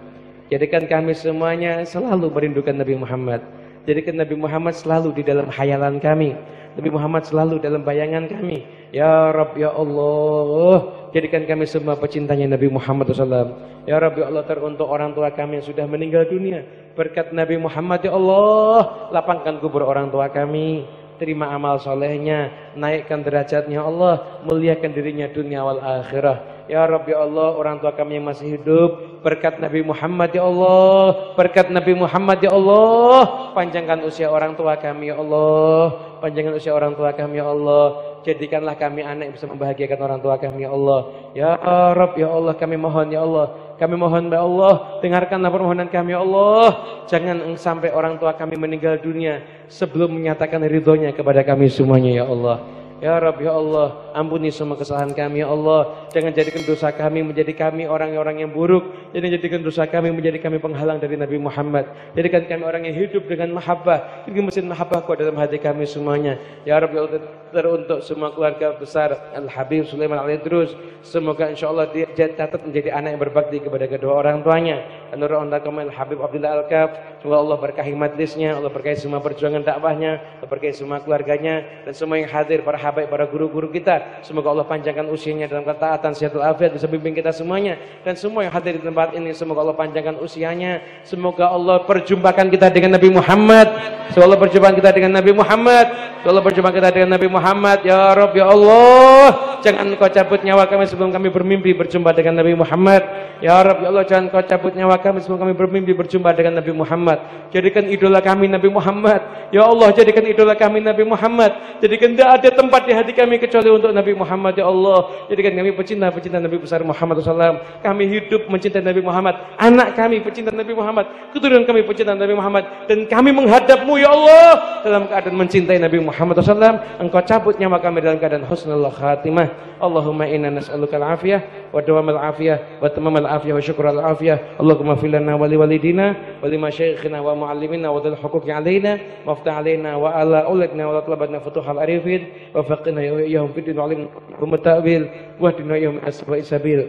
A: Jadikan kami semuanya selalu merindukan Nabi Muhammad. Jadikan Nabi Muhammad selalu di dalam khayalan kami. Nabi Muhammad selalu dalam bayangan kami. Ya Rabbi, ya Allah, jadikan kami semua pecintanya Nabi Muhammad SAW. Ya Rabbi, ya Allah, teruntuk orang tua kami yang sudah meninggal dunia, berkat Nabi Muhammad, ya Allah, lapangkan kubur orang tua kami. Terima amal solehnya, naikkan derajatnya Allah, muliakan dirinya dunia wal akhirah. Ya Rabbi, ya Allah, orang tua kami yang masih hidup, berkat Nabi Muhammad, ya Allah, berkat Nabi Muhammad, ya Allah, panjangkan usia orang tua kami, ya Allah, panjangkan usia orang tua kami, ya Allah. Jadikanlah kami anak yang bisa membahagiakan orang tua kami, ya Allah. Ya Rabb, ya Allah, kami mohon, ya Allah, kami mohon, ya Allah, dengarkanlah permohonan kami, ya Allah. Jangan sampai orang tua kami meninggal dunia sebelum menyatakan ridhonya kepada kami semuanya, ya Allah. Ya Rabb, ya Allah, ampuni semua kesalahan kami, ya Allah. Jangan jadikan dosa kami menjadi kami orang-orang yang buruk. Jangan jadikan dosa kami menjadi kami penghalang dari Nabi Muhammad. Jadikan kami orang yang hidup dengan mahabbah. Jadikan mesin mahabbahku dalam hati kami semuanya. Ya Rabb, ya Allah, teruntuk semua keluarga besar Al-Habib Sulaiman Al-Idrus. Semoga insya Allah dia catat menjadi anak yang berbakti kepada kedua orang tuanya. Anur Al Habib Abdullah Al-Kaf. Semoga Allah berkahi majlisnya, Allah berkahi semua perjuangan dakwahnya, Allah berkahi semua keluarganya, dan semua yang hadir, para habaib, para guru-guru kita, kita. Semoga Allah panjangkan usianya dalam ketaatan, sehat walafiat, bisa bimbing kita semuanya. Dan semua yang hadir di tempat ini, semoga Allah panjangkan usianya. Semoga Allah perjumpakan kita dengan Nabi Muhammad. Semoga Allah perjumpakan kita dengan Nabi Muhammad. Semoga Allah perjumpakan kita dengan Nabi Muhammad. Ya Rabb, ya Allah, jangan Engkau cabut nyawa kami sebelum kami bermimpi berjumpa dengan Nabi Muhammad. Ya Rabb, ya Allah, jangan Engkau cabut nyawa kami sebelum kami bermimpi berjumpa dengan Nabi Muhammad. Jadikan idola kami Nabi Muhammad. Ya Allah, jadikan idola kami Nabi Muhammad. Jadikan tidak ada tempat di hati kami kecuali untuk Nabi Muhammad. Ya Allah, jadikan kami pecinta Nabi besar Muhammad SAW. Kami hidup mencintai Nabi Muhammad. Anak kami pecinta Nabi Muhammad. Keturunan kami pecinta Nabi Muhammad. Dan kami menghadapmu ya Allah dalam keadaan mencintai Nabi Muhammad SAW. Engkau cabut nyawa kami dalam keadaan husnul khatimah. Allahumma inna nas'aluka al-afiyah wa dawamal afiyah wa tamamal afiyah wa syukral afiyah. Allahumma fil lana wa li walidina wa li masyayikhina wa muallimina wa dhil huquqi alaina waftah alaina wa ala auladina wa talabatna futuhal arifin wa faqina ya iyyahum fid din wa alim wa mutawil wa dina yawm aswa'i sabil.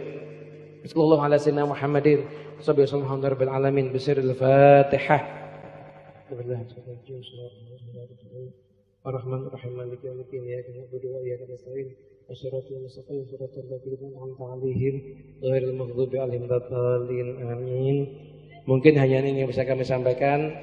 A: Sallallahu ala sayyidina Muhammadin sallallahu alaihi rabbil alamin bisiril Fatihah. Ar-Rahman Maliki yaumiddin iyyaka na'budu wa iyyaka nasta'in Asyiratul mustaqim suratul ladzina an'amta 'alaihim ghairil maghdubi 'alaihim waladdallin amin. Mungkin hanya ini yang bisa kami sampaikan.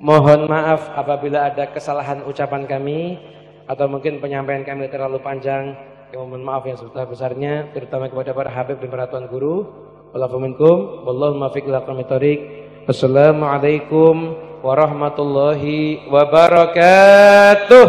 A: Mohon maaf apabila ada kesalahan ucapan kami atau mungkin penyampaian kami terlalu panjang. Mohon maaf yang sebesar-besarnya terutama kepada para habib dan para tuan guru. Wallahu minkum wallahu muwaffiq ila aqwamit thoriq. Assalamualaikum warahmatullahi wabarakatuh.